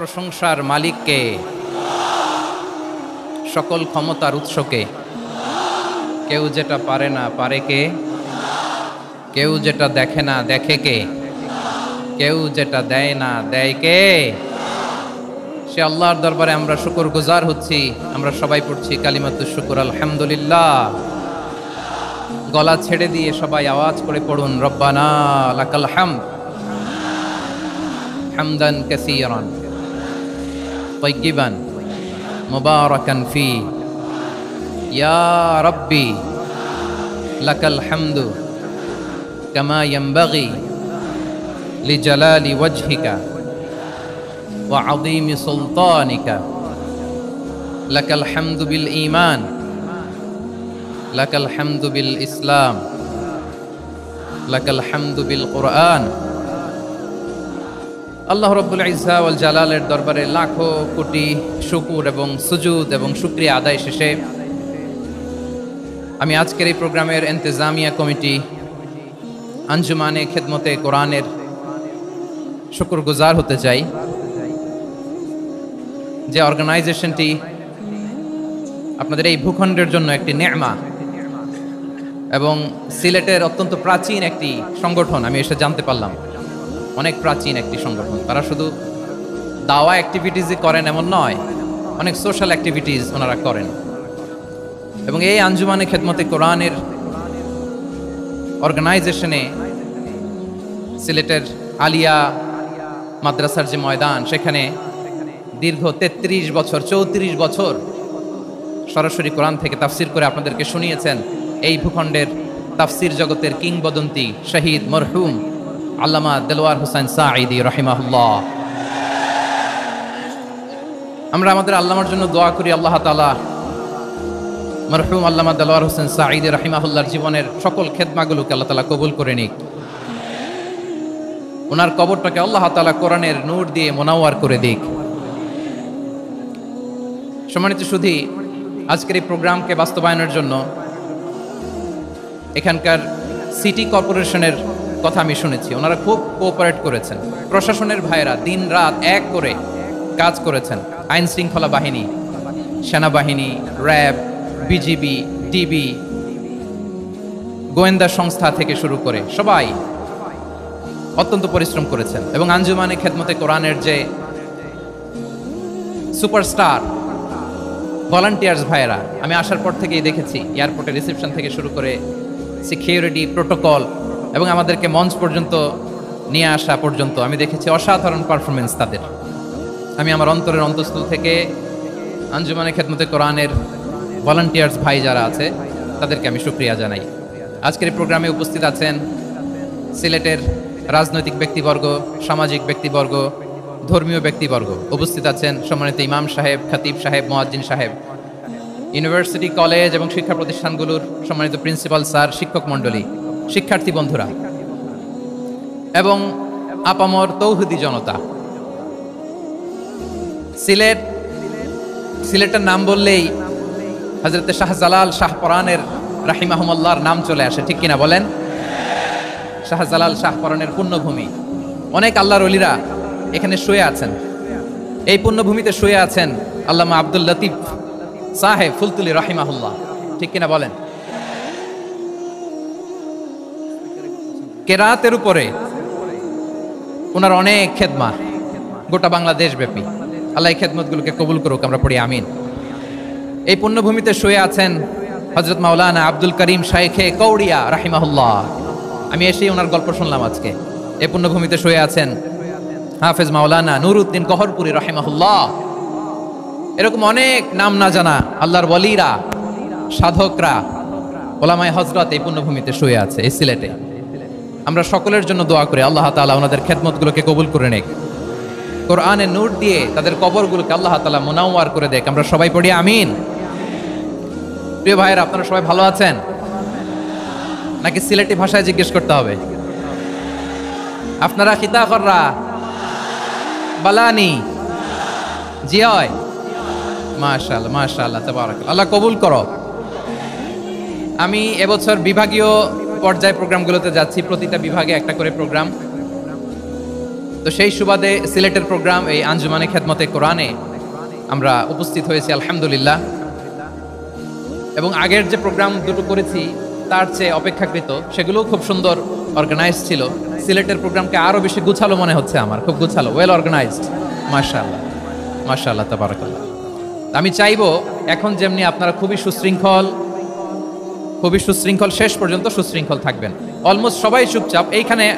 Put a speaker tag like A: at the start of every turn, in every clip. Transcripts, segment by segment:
A: প্রশংসার মালিককে, সকল ক্ষমতার উৎসকে। কেউ যেটা পারে না পারে কে, কেউ যেটা দেখে না দেখে কে, কেউ যেটা দেয় না দেয় কে? সে আল্লাহর দরবারে আমরা শুকরগুজার হচ্ছি। আমরা সবাই পড়ছি কালিমাতুশ শুকর, আলহামদুলিল্লাহ। গলা ছেড়ে দিয়ে সবাই আওয়াজ করে পড়ুন, রব্বানা লাকাল হামদ হামদান কাসীরান তাইয়িবান মুবারাকান ফি, ইয়া রাব্বি লাকাল হামদু কামা ইয়ানবাগি লিজালালি ওয়াজহিকা ওয়া আযীমি সুলতানিকা। লাকাল হামদু বিল ঈমান, লাকাল হামদু বিল ইসলাম, লাকাল হামদু বিল কুরআন। আল্লাহ রাব্বুল ইজ্জা ওয়াল জালালের দরবারে লাখো কোটি শুকর এবং সুজুদ এবং শুকরিয়া আদায় শেষে আমি আজকের এই প্রোগ্রামের ইন্তেজামিয়া কমিটি আঞ্জুমানে খেদমতে কোরআনের শুকরগুজার হতে চাই, যে অর্গানাইজেশনটি আপনাদের এই ভূখণ্ডের জন্য একটি নেমা এবং সিলেটের অত্যন্ত প্রাচীন একটি সংগঠন। আমি এসে জানতে পারলাম অনেক প্রাচীন একটি সংগঠন। তারা শুধু দাওয়া অ্যাক্টিভিটিসই করেন এমন নয়, অনেক সোশ্যাল অ্যাক্টিভিটিস ওনারা করেন। এবং এই আঞ্জুমানে খেদমতে কোরআনের অর্গানাইজেশনে সিলেটের আলিয়া মাদ্রাসার যে ময়দান, সেখানে দীর্ঘ 33 বছর 34 বছর সরাসরি কোরআন থেকে তাফসির করে আপনাদেরকে শুনিয়েছেন এই ভূখণ্ডের তাফসির জগতের কিংবদন্তি শহীদ মরহুম আল্লামা দেলোয়ার হোসেন সাঈদী রাহিমাহুল্লাহ। আমরা আমাদের আল্লামার জন্য দোয়া করি, আল্লাহ তাআলা মরহুম আল্লামা দেলোয়ার হোসেন সাঈদী রাহিমাহুল্লাহর জীবনের সকল খেদমাগুলোকে আল্লাহ তাআলা কবুল করে নিক। ওনার কবরটাকে আল্লাহ তাআলা কোরআনের নূর দিয়ে মোনাওয়ার করে দিক। সম্মানিত সুধী, আজকের এই প্রোগ্রামকে বাস্তবায়নের জন্য এখানকার সিটি কর্পোরেশনের কথা আমি শুনেছি, ওনারা খুব কোঅপারেট করেছেন। প্রশাসনের ভাইয়েরা দিন রাত এক করে কাজ করেছেন। আইন শৃঙ্খলা বাহিনী, সেনাবাহিনী, র্যাব, বিজিবি, টিবি, গোয়েন্দা সংস্থা থেকে শুরু করে সবাই অত্যন্ত পরিশ্রম করেছেন। এবং আঞ্জুমানে খেদমতে কোরআনের যে সুপারস্টার ভলান্টিয়ার্স ভাইয়েরা, আমি আসার পর থেকেই দেখেছি এয়ারপোর্টে রিসেপশন থেকে শুরু করে সিকিউরিটি প্রোটোকল এবং আমাদেরকে মঞ্চ পর্যন্ত নিয়ে আসা পর্যন্ত আমি দেখেছি অসাধারণ পারফরমেন্স তাদের। আমি আমার অন্তরের অন্তঃস্থল থেকে আঞ্জুমানে খেদমতে কোরআনের ভলান্টিয়ার্স ভাই যারা আছে তাদেরকে আমি শুকরিয়া জানাই। আজকের এই প্রোগ্রামে উপস্থিত আছেন সিলেটের রাজনৈতিক ব্যক্তিবর্গ, সামাজিক ব্যক্তিবর্গ, ধর্মীয় ব্যক্তিবর্গ। উপস্থিত আছেন সম্মানিত ইমাম সাহেব, খতিব সাহেব, মুয়াজ্জিন সাহেব, ইউনিভার্সিটি, কলেজ এবং শিক্ষা প্রতিষ্ঠানগুলোর সম্মানিত প্রিন্সিপাল স্যার, শিক্ষক মণ্ডলী, শিক্ষার্থী বন্ধুরা এবং আপামর তৌহিদি জনতা। সিলেটের নাম বললেই হযরতে শাহজালাল শাহপরানের রাহিমাহুমুল্লাহর নাম চলে আসে, ঠিক কিনা বলেন? শাহজালাল শাহপরানের পুণ্যভূমি। অনেক আল্লাহর ওলিরা এখানে শুয়ে আছেন। এই পুণ্যভূমিতে শুয়ে আছেন আল্লামা আব্দুল লতিফ সাহেব ফুলতুলি রাহিমাহুল্লাহ, ঠিক কিনা বলেন? কেরাতের উপরে ওনার অনেক খেদমা গোটা বাংলাদেশ ব্যাপী। আল্লাহ এই খেদমতগুলোকে কবুল করুক, আমরা পড়ি আমিন। এই পুণ্যভূমিতে শুয়ে আছেন হযরত মাওলানা আব্দুল করিম শাইখে কৌড়িয়া রাহিমাহুল্লাহ। আমি এসেই ওনার গল্প শুনলাম আজকে। এই পুণ্যভূমিতে শুয়ে আছেন হাফেজ মাওলানা নুরউদ্দিন কহরপুরি রাহিমাহুল্লাহ। এরকম অনেক নাম না জানা আল্লাহর ওয়ালিরা, সাধকরা, ওলামায়ে হযরত এই পুণ্যভূমিতে শুয়ে আছে এই সিলেটে। আমরা সকলের জন্য দোয়া করি আল্লাহ তাআলা ওনাদের খেদমতগুলোকে কবুল করে নেক, কোরআনের নূর দিয়ে তাদের কবরগুলোকে আল্লাহ তাআলা মুনাওয়ার করে দেক। আমরা সবাই পড়ি আমিন। প্রিয় ভাইয়েরা, আপনারা সবাই ভালো আছেন নাকি সিলেটি ভাষায় জিজ্ঞেস করতে হবে? আপনারা খিতা কররা বালানি জি হয়? মাশাআল্লাহ মাশাআল্লাহ, তাবারাকাল্লাহ, আল্লাহ কবুল করো। আমি এবছর বিভাগীয় পর্যায় প্রোগ্রামগুলোতে যাচ্ছি, প্রতিটা বিভাগে একটা করে প্রোগ্রাম। তো সেই সুবাদে সিলেটের প্রোগ্রাম এই আঞ্জুমানে খেদমতে কোরআনে আমরা উপস্থিত হয়েছি আলহামদুলিল্লাহ। এবং আগের যে প্রোগ্রাম দুটো করেছি তার চেয়ে অপেক্ষাকৃত সেগুলোও খুব সুন্দর অর্গানাইজ ছিল। সিলেটের প্রোগ্রামকে আরও বেশি গুছালো মনে হচ্ছে আমার, খুব গুছালো, ওয়েল অর্গানাইজড। মাশাআল্লাহ, মাশাআল্লাহ, তাবারাকাল্লাহ। আমি চাইবো এখন যেমনি আপনারা খুবই সুশৃঙ্খল শেষ পর্যন্ত সুশৃঙ্খল থাকবেন। অলমোস্ট সবাই চুপচাপ,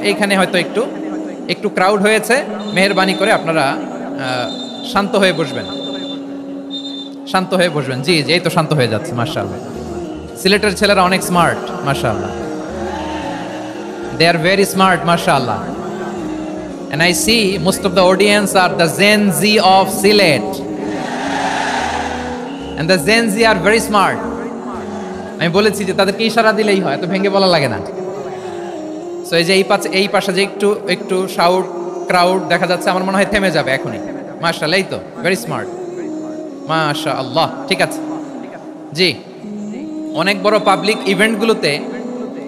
A: এইখানে হয়তো একটু ক্রাউড হয়েছে, মেহেরবানি করে আপনারা শান্ত হয়ে বসবেন, জি জি, এই তো শান্ত হয়ে যাচ্ছে। মাশাআল্লাহ, সিলেটের ছেলেরা অনেক স্মার্ট, মাশাআল্লাহ, দে আর ভেরি স্মার্ট, মাশাআল্লাহ। And I see most of the audience are the Gen Z of Silet, and the Gen Z are very smart. আমি বলেছি যে তাদেরকে ইশারা দিলেই হয়, এত ভেঙে বলা লাগে না। সো এই যে এই পাশে যে একটু শাউট ক্রাউড দেখা যাচ্ছে, আমার মনে হয় থেমে যাবে এখনই। মাশাআল্লাহ, এই তো ভেরি স্মার্ট, মাশাআল্লাহ। ঠিক আছে জি, অনেক বড় পাবলিক ইভেন্টগুলোতে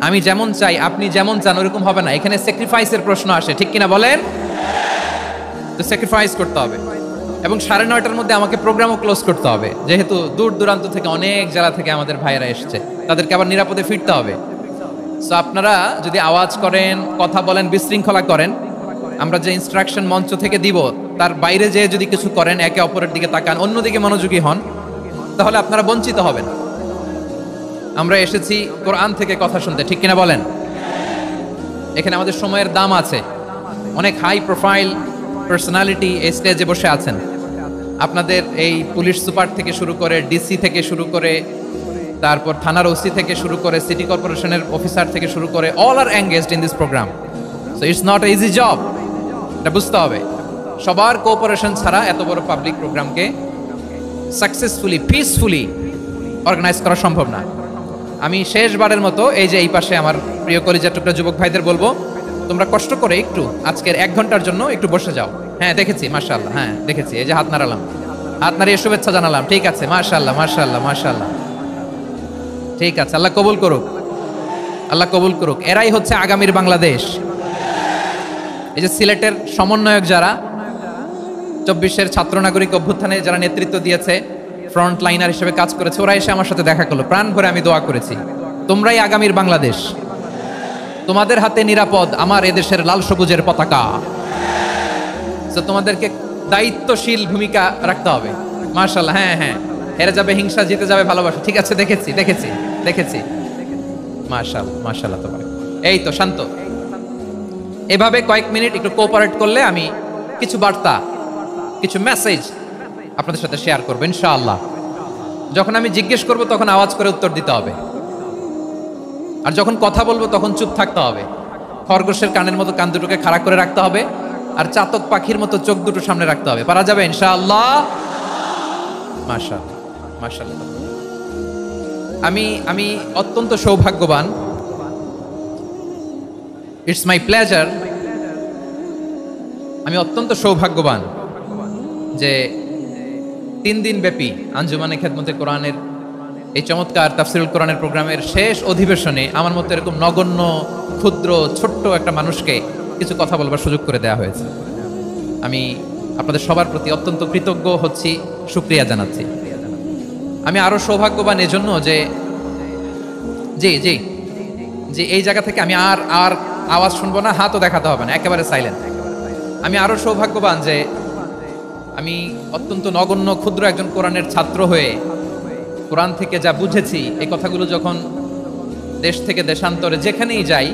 A: আমি যেমন চাই আপনি যেমন চান ওরকম হবে না, এখানে স্যাক্রিফাইসের প্রশ্ন আসে, ঠিক কিনা বলেন? তো স্যাক্রিফাইস করতে হবে এবং 9:30টার মধ্যে আমাকে প্রোগ্রামও ক্লোজ করতে হবে, যেহেতু দূর দূরান্ত থেকে অনেক জেলা থেকে আমাদের ভাইয়েরা এসেছে, তাদেরকে আবার নিরাপদে ফিরতে হবে। সো আপনারা যদি আওয়াজ করেন, কথা বলেন, বিশৃঙ্খলা করেন, আমরা যে ইনস্ট্রাকশন মঞ্চ থেকে দিব তার বাইরে যেয়ে যদি কিছু করেন, একে অপরের দিকে তাকান, অন্যদিকে মনোযোগী হন, তাহলে আপনারা বঞ্চিত হবেন। আমরা এসেছি কোরআন থেকে কথা শুনতে, ঠিক কিনা বলেন? এখানে আমাদের সময়ের দাম আছে, অনেক হাই প্রোফাইল পার্সোনালিটি এই স্টেজে বসে আছেন। আপনাদের এই পুলিশ সুপার থেকে শুরু করে, ডিসি থেকে শুরু করে, তারপর থানার ওসি থেকে শুরু করে, সিটি কর্পোরেশনের অফিসার থেকে শুরু করে, all are engaged in this program. So it's not a easy job, এটা বুঝতে হবে। সবার কোঅপারেশন ছাড়া এত বড় পাবলিক প্রোগ্রামকে সাকসেসফুলি, পিসফুলি অর্গানাইজ করা সম্ভব না। আমি শেষবারের মতো এই যে এই পাশে আমার প্রিয় কলিজার টুকরা যুবক ভাইদের বলবো, তোমরা কষ্ট করে একটু আজকের 1 ঘন্টার জন্য একটু বসে যাও। হ্যাঁ দেখেছি, মাশাআল্লাহ, হ্যাঁ দেখেছি, এই যে হাত নাড়ালাম, হাত নাড়িয়ে শুভেচ্ছা জানালাম, ঠিক আছে, মাশাআল্লাহ, মাশাআল্লাহ, মাশাআল্লাহ, ঠিক আছে, আল্লাহ কবুল করুক, আল্লাহ কবুল করুক। এরাই হচ্ছে আগামীর বাংলাদেশ। এই যে সিলেটের সমন্বয়ক যারা 24-এর ছাত্র নাগরিক অভ্যুত্থানে যারা নেতৃত্ব দিয়েছে, ফ্রন্ট লাইনার হিসেবে কাজ করেছে, ওরা এসে আমার সাথে দেখা করলো, প্রাণ ভরে আমি দোয়া করেছি, তোমরাই আগামীর বাংলাদেশ, তোমাদের হাতে নিরাপদ আমার এদেশের লাল সবুজের পতাকা। তো তোমাদেরকে দায়িত্বশীল ভূমিকা রাখতে হবে। মাশাআল্লাহ, হ্যাঁ হ্যাঁ, হেরে যাবে হিংসা, জিতে যাবে ভালোবাসা, ঠিক আছে, দেখেছি। মাশাআল্লাহ, মাশাআল্লাহ, তোমার এই তো শান্ত। এভাবে কয়েক মিনিট একটু কোঅপারেট করলে আমি কিছু বার্তা, কিছু মেসেজ আপনাদের সাথে শেয়ার করবো ইনশাআল্লাহ। যখন আমি জিজ্ঞেস করব তখন আওয়াজ করে উত্তর দিতে হবে, আর যখন কথা বলবো তখন চুপ থাকতে হবে। খরগোশের কানের মতো কান দুটোকে খাড়া করে রাখতে হবে, আর চাতক পাখির মতো চোখ দুটো সামনে রাখতে হবে। পারা যাবে ইনশাআল্লাহ? মাশাআল্লাহ, মাশাআল্লাহ। আমি অত্যন্ত সৌভাগ্যবান, ইটস মাই প্লেজার, আমি অত্যন্ত সৌভাগ্যবান যে 3 দিন ব্যাপী আঞ্জুমানে খেদমতে কোরআনের এই চমৎকার তাফসিরুল কোরআনের প্রোগ্রামের শেষ অধিবেশনে আমার মতো এরকম নগণ্য, ক্ষুদ্র, ছোট্ট একটা মানুষকে কিছু কথা বলবার সুযোগ করে দেওয়া হয়েছে। আমি আপনাদের সবার প্রতি অত্যন্ত কৃতজ্ঞ হচ্ছি, শুকরিয়া জানাচ্ছি। আমি আরো সৌভাগ্যবান এজন্য যে এই জায়গা থেকে আমি আর আওয়াজ শুনবো না, হাতও দেখাতে হবে না, একেবারে সাইলেন্ট। আমি আরো সৌভাগ্যবান যে আমি অত্যন্ত নগণ্য, ক্ষুদ্র একজন কোরআনের ছাত্র হয়ে কোরআন থেকে যা বুঝেছি, এই কথাগুলো যখন দেশ থেকে দেশান্তরে যেখানেই যাই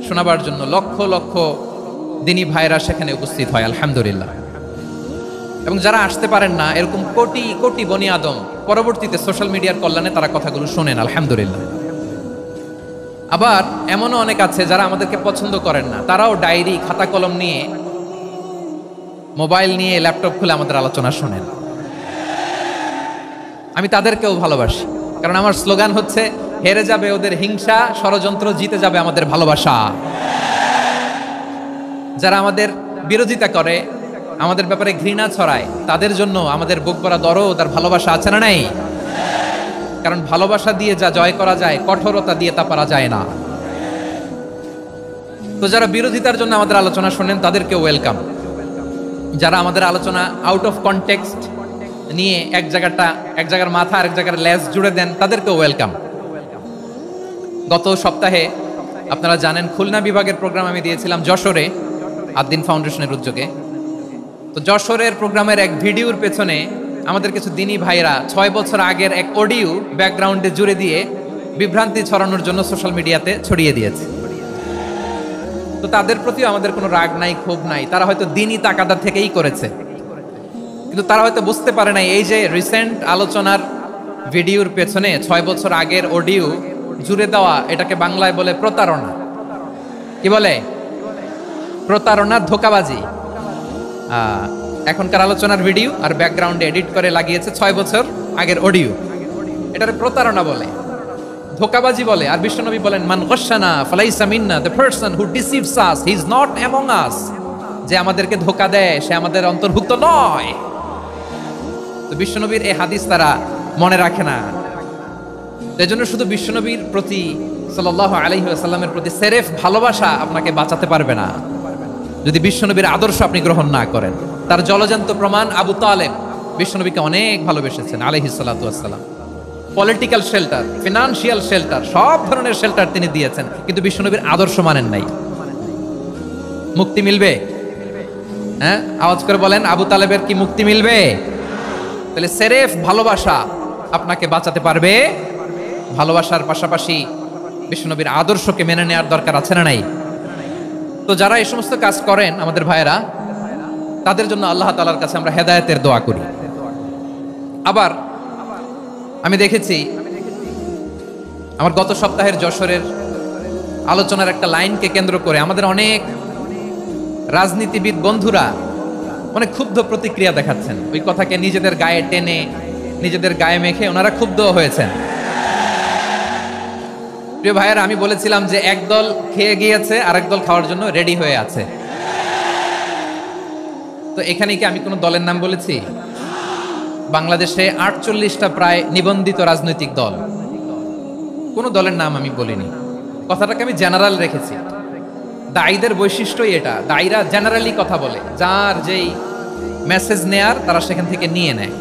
A: শোনাবার জন্য লক্ষ লক্ষ দিনী ভাইরা সেখানে উপস্থিত হয়, আলহামদুলিল্লাহ। এবং যারা আসতে পারেন না, এরকম কোটি কোটি বনি আদম পরবর্তীতে সোশ্যাল মিডিয়ার কল্যাণে তারা কথাগুলো শোনেন, আলহামদুলিল্লাহ। আবার এমনও অনেক আছে যারা আমাদেরকে পছন্দ করেন না, তারাও ডায়েরি, খাতা কলম নিয়ে, মোবাইল নিয়ে, ল্যাপটপ খুলে আমাদের আলোচনা শোনেন। আমি তাদেরকেও ভালোবাসি, কারণ আমার স্লোগান হচ্ছে, হেরে যাবে ওদের হিংসা, ষড়যন্ত্র, জিতে যাবে আমাদের ভালোবাসা। যারা আমাদের বিরোধিতা করে, আমাদের ব্যাপারে ঘৃণা ছড়ায়, তাদের জন্য আমাদের বুক ভরা দরদ আর ভালোবাসা আছে না নাই? কারণ ভালোবাসা দিয়ে যা জয় করা যায়, কঠোরতা দিয়ে তা পারা যায় না। তো যারা বিরোধিতার জন্য আমাদের আলোচনা শোনেন তাদেরকে ওয়েলকাম। যারা আমাদের আলোচনা আউট অফ কনটেক্সট নিয়ে এক জায়গার মাথা আর এক জায়গার লেজ জুড়ে দেন তাদেরকে ওয়েলকাম। গত সপ্তাহে আপনারা জানেন খুলনা বিভাগের প্রোগ্রাম আমি দিয়েছিলাম যশোরে আদ্দিন ফাউন্ডেশনের উদ্যোগে। তো যশোরের প্রোগ্রামের এক ভিডিওর পেছনে আমাদের কিছু দিনী ভাইরা 6 বছর আগের এক অডিও ব্যাকগ্রাউন্ডে জুড়ে দিয়ে বিভ্রান্তি ছড়ানোর জন্য সোশ্যাল মিডিয়াতে ছড়িয়ে দিয়েছে। তো তাদের প্রতিও আমাদের কোনো রাগ নাই, ক্ষোভ নাই। তারা হয়তো দিনী তাকাদা থেকেই করেছে, কিন্তু তারা হয়তো বুঝতে পারে নাই এই যে রিসেন্ট আলোচনার ভিডিওর পেছনে 6 বছর আগের অডিও জুড়ে দেওয়া, এটাকে বাংলায় বলে প্রতারণা। কি বলে? প্রতারণা, ধোঁকাবাজি। এখনকার আলোচনার ভিডিও আর ব্যাকগ্রাউন্ডে এডিট করে লাগিয়েছে 6 বছর আগের অডিও। এটারে প্রতারণা বলে, ধোঁকাবাজি বলে। আর বিশ্বনবী বলেন, মান গশানা ফালাইসা মিন্না, the person who deceives us he is not among us. যে আমাদেরকে ধোঁকা দেয় সে আমাদের অন্তর্ভুক্ত নয়। তো বিশ্বনবীর এই হাদিস তারা মনে রাখে না। এজন্য শুধু বিশ্বনবীর প্রতি সাল্লাল্লাহু আলাইহি ওয়াসাল্লামের প্রতি সেরেফ ভালোবাসা আপনাকে বাঁচাতে পারবে না যদি বিশ্বনবীর আদর্শ আপনি গ্রহণ না করেন। তার জলজান্ত প্রমাণ আবু তালেব বিশ্বনবীকে অনেক ভালোবেসেছেন আলাইহিস সালাতু ওয়াসসালাম। পলিটিক্যাল শেল্টার, ফিনান্সিয়াল শেল্টার, সব ধরনের শেল্টার তিনি দিয়েছেন, কিন্তু বিশ্বনবীর আদর্শ মানেন নাই। মুক্তি মিলবে? হ্যাঁ, আওয়াজ করে বলেন, আবু তালেবের কি মুক্তি মিলবে? তাহলে সেরেফ ভালোবাসা আপনাকে বাঁচাতে পারবে। ভালোবাসার পাশাপাশি বিশ্বনবীর আদর্শকে মেনে নেওয়ার দরকার আছে না নাই? তো যারা এই সমস্ত কাজ করেন আমাদের ভাইয়েরা, তাদের জন্য আল্লাহ তাআলার কাছে আমরা হেদায়েতের দোয়া করি। আবার আমি দেখেছি আমার গত সপ্তাহের যশোরের আলোচনার একটা লাইনকে কেন্দ্র করে আমাদের অনেক রাজনীতিবিদ বন্ধুরা অনেক ক্ষুব্ধ প্রতিক্রিয়া দেখাচ্ছেন। ওই কথাকে নিজেদের গায়ে টেনে, নিজেদের গায়ে মেখে ওনারা ক্ষুব্ধ হয়েছেন। প্রিয় ভাইয়েরা, আমি বলেছিলাম যে একদল খেয়ে গিয়েছে, আরেক দল খাওয়ার জন্য রেডি হয়ে আছে। তো এখানে কি আমি কোনো দলের নাম বলেছি? বাংলাদেশে 48টা প্রায় নিবন্ধিত রাজনৈতিক দল, কোনো দলের নাম আমি বলিনি। কথাটাকে আমি জেনারেল রেখেছি। দায়ীদের বৈশিষ্ট্যই এটা, দায়ীরা জেনারেলি কথা বলে, যার যেই মেসেজ নেয়ার তারা সেখান থেকে নিয়ে নেয়।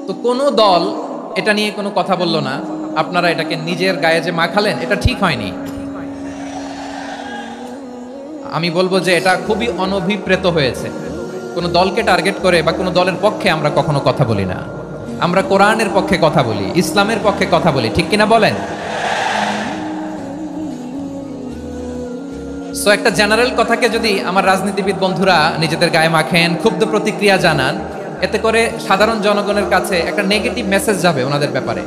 A: তো কোনো দল এটা নিয়ে কোনো কথা বলল না। আপনারা এটাকে নিজের গায়ে যে মাখালেন, এটা ঠিক হয়নি। আমি বলবো যে এটা খুবই অনভিপ্রেত হয়েছে। কোনো দলকে টার্গেট করে বা কোনো দলের পক্ষে আমরা কখনো কথা বলি না। আমরা কোরআনের পক্ষে কথা বলি, ইসলামের পক্ষে কথা বলি, ঠিক কিনা বলেন? সো একটা জেনারেল কথাকে যদি আমার রাজনীতিবিদ বন্ধুরা নিজেদের গায়ে মাখেন, ক্ষুব্ধ প্রতিক্রিয়া জানান, এতে করে সাধারণ জনগণের কাছে একটা নেগেটিভ মেসেজ যাবে ওনাদের ব্যাপারে।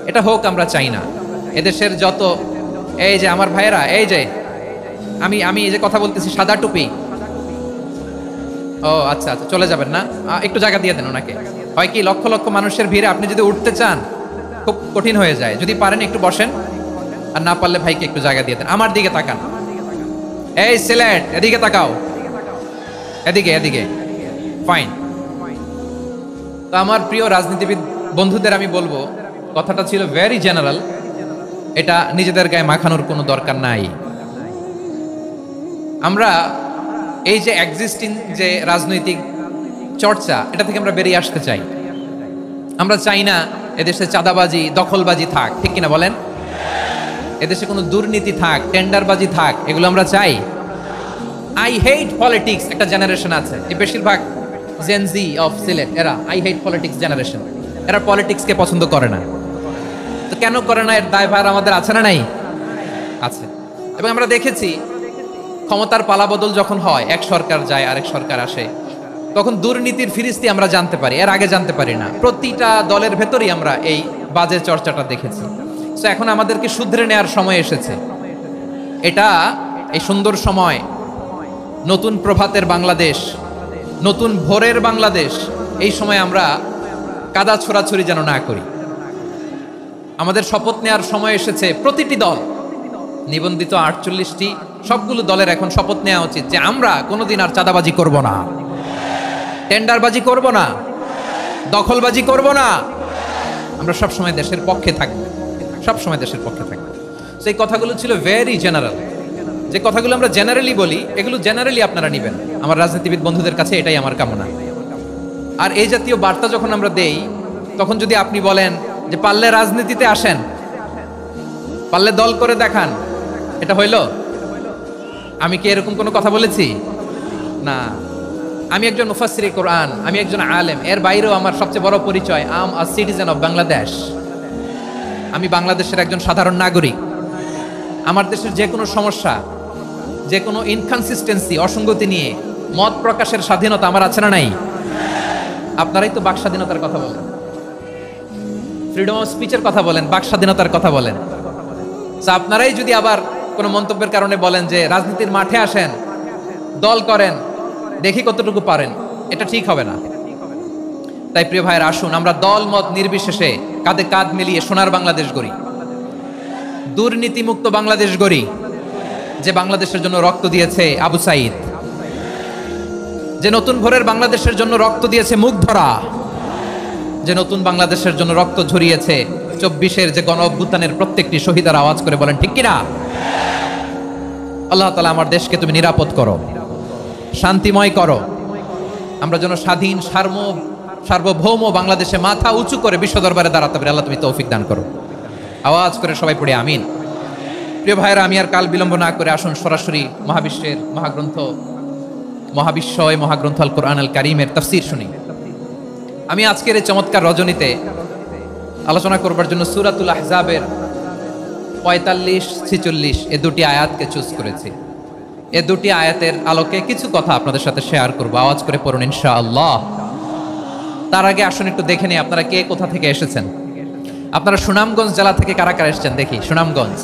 A: এটা হোক আমরা চাই না। এদেশের যত এই যে আমার ভাইয়েরা, এই যে আমি এই যে কথা বলতেছি, সাদা টুপি, ও আচ্ছা আচ্ছা, চলে যাবেন না? একটু জায়গা দিয়ে দেন ওনাকে। হয় কি, লক্ষ লক্ষ মানুষের ভিড়ে আপনি যদি উঠতে চান খুব কঠিন হয়ে যায়। যদি পারেন একটু বসেন, আর না পারলে ভাইকে একটু জায়গা দিয়ে দেন। আমার দিকে তাকান, এই সিলেট, এদিকে তাকাও, এদিকে এদিকে, ফাইন। তো আমার প্রিয় রাজনীতিবিদ বন্ধুদের আমি বলবো, কথাটা ছিল ভেরি জেনারেল, এটা নিজেদের গায়ে মাখানোর কোনো দরকার নাই। আমরা এই যে এক্সিস্টিং যে রাজনৈতিক চর্চা, এটা থেকে আমরা বেরিয়ে আসতে চাই। আমরা চাই না এদেশে চাঁদাবাজি, দখলবাজি থাক, ঠিক কিনা বলেন? এদেশে কোনো দুর্নীতি থাক, টেন্ডারবাজি থাক, এগুলো আমরা চাই। আই হেট পলিটিক্স একটা জেনারেশন আছে, এই বেশিরভাগ জেন জি অফ সিলেট, এরা আই হেট পলিটিক্স জেনারেশন। এরা পলিটিক্সকে পছন্দ করে না। তো কেন করে না, এর দায়ভার আমাদের আছে না নাই? আছে। এবং আমরা দেখেছি ক্ষমতার পালাবদল যখন হয়, এক সরকার যায় আরেক সরকার আসে, তখন দুর্নীতির ফিরিস্তি আমরা জানতে পারি, এর আগে জানতে পারি না। প্রতিটা দলের ভেতরেই আমরা এই বাজে চর্চাটা দেখেছি। তো এখন আমাদেরকে শুধরে নেওয়ার সময় এসেছে। এটা এই সুন্দর সময়, নতুন প্রভাতের বাংলাদেশ, নতুন ভোরের বাংলাদেশ, এই সময় আমরা কাদা ছোড়াছুরি যেন না করি। আমাদের শপথ নেওয়ার সময় এসেছে। প্রতিটি দল, নিবন্ধিত 48টি, সবগুলো দলের এখন শপথ নেওয়া উচিত যে আমরা কোনোদিন আর চাঁদাবাজি করব না, টেন্ডারবাজি করব না, দখলবাজি করব না। আমরা সবসময় দেশের পক্ষে থাকব। সবসময় দেশের পক্ষে থাকবো। সেই কথাগুলো ছিল ভেরি জেনারেল। যে কথাগুলো আমরা জেনারেলি বলি, এগুলো জেনারেলি আপনারা নেবেন। আমার রাজনীতিবিদ বন্ধুদের কাছে এটাই আমার কামনা। আর এই জাতীয় বার্তা যখন আমরা দেই, তখন যদি আপনি বলেন যে পারলে রাজনীতিতে আসেন, পারলে দল করে দেখান, এটা হইল? আমি কি এরকম কোনো কথা বলেছি? না। আমি একজন মুফাসসিরে কোরআন, আমি একজন আলেম, এর বাইরেও আমার সবচেয়ে বড় পরিচয় আম আ সিটিজেন অফ বাংলাদেশ। আমি বাংলাদেশের একজন সাধারণ নাগরিক। আমার দেশের যে কোনো সমস্যা, যে কোনো ইনকনসিস্টেন্সি, অসঙ্গতি নিয়ে মত প্রকাশের স্বাধীনতা আমার আছে না নাই? আপনারাই তো বাক স্বাধীনতার কথা বলেন, ফ্রিডম অফ স্পিচের কথা বলেন, বাক স্বাধীনতার কথা বলেন। আপনারাই যদি আবার কোনো মন্তব্যের কারণে বলেন যে রাজনীতির মাঠে আসেন, দল করেন, দেখি কতটুকু পারেন, এটা ঠিক হবে না। তাই প্রিয় ভাইয়ের, আসুন আমরা দল মত নির্বিশেষে কাঁধে কাঁধ মিলিয়ে সোনার বাংলাদেশ গড়ি, দুর্নীতিমুক্ত বাংলাদেশ গড়ি। যে বাংলাদেশের জন্য রক্ত দিয়েছে আবু সাইদ, যে নতুন ভোরের বাংলাদেশের জন্য রক্ত দিয়েছে মুগ্ধরা, যে নতুন বাংলাদেশের জন্য রক্ত ঝরিয়েছে 24-এর যে গণ অভ্যুত্থানের প্রত্যেকটি শহীদের আওয়াজ করে বলেন ঠিক কিনা? আল্লাহ তাআলা আমার দেশকে তুমি নিরাপদ করো, শান্তিময় করো। আমরা যেন স্বাধীন সার্বভৌম বাংলাদেশে মাথা উঁচু করে বিশ্ব দরবারে দাঁড়াতে পারি। আল্লাহ তুমি তৌফিক দান করো। আওয়াজ করে সবাই পড়ে আমিন। প্রিয় ভাইরা, আমি আর কাল বিলম্ব না করে আসুন সরাসরি মহাবিশ্বের মহাগ্রন্থ, মহাবিশ্বয় মহাগ্রন্থ আল কোরআন আল কারীমের তাফসীর শুনি। আমি আজকের এই চমৎকার রজনীতে আলোচনা করবার জন্য সূরাতুল আহজাবের 45-46 এই দুটি আয়াতকে চুজ করেছি। এই দুটি আয়াতের আলোকে কিছু কথা আপনাদের সাথে শেয়ার করব। আওয়াজ করে পড়ুন ইনশাআল্লাহ। তার আগে আসুন একটু দেখে নিই আপনারা কে কোথা থেকে এসেছেন। আপনারা সুনামগঞ্জ জেলা থেকে কারা কারা এসেছেন দেখি। সুনামগঞ্জ,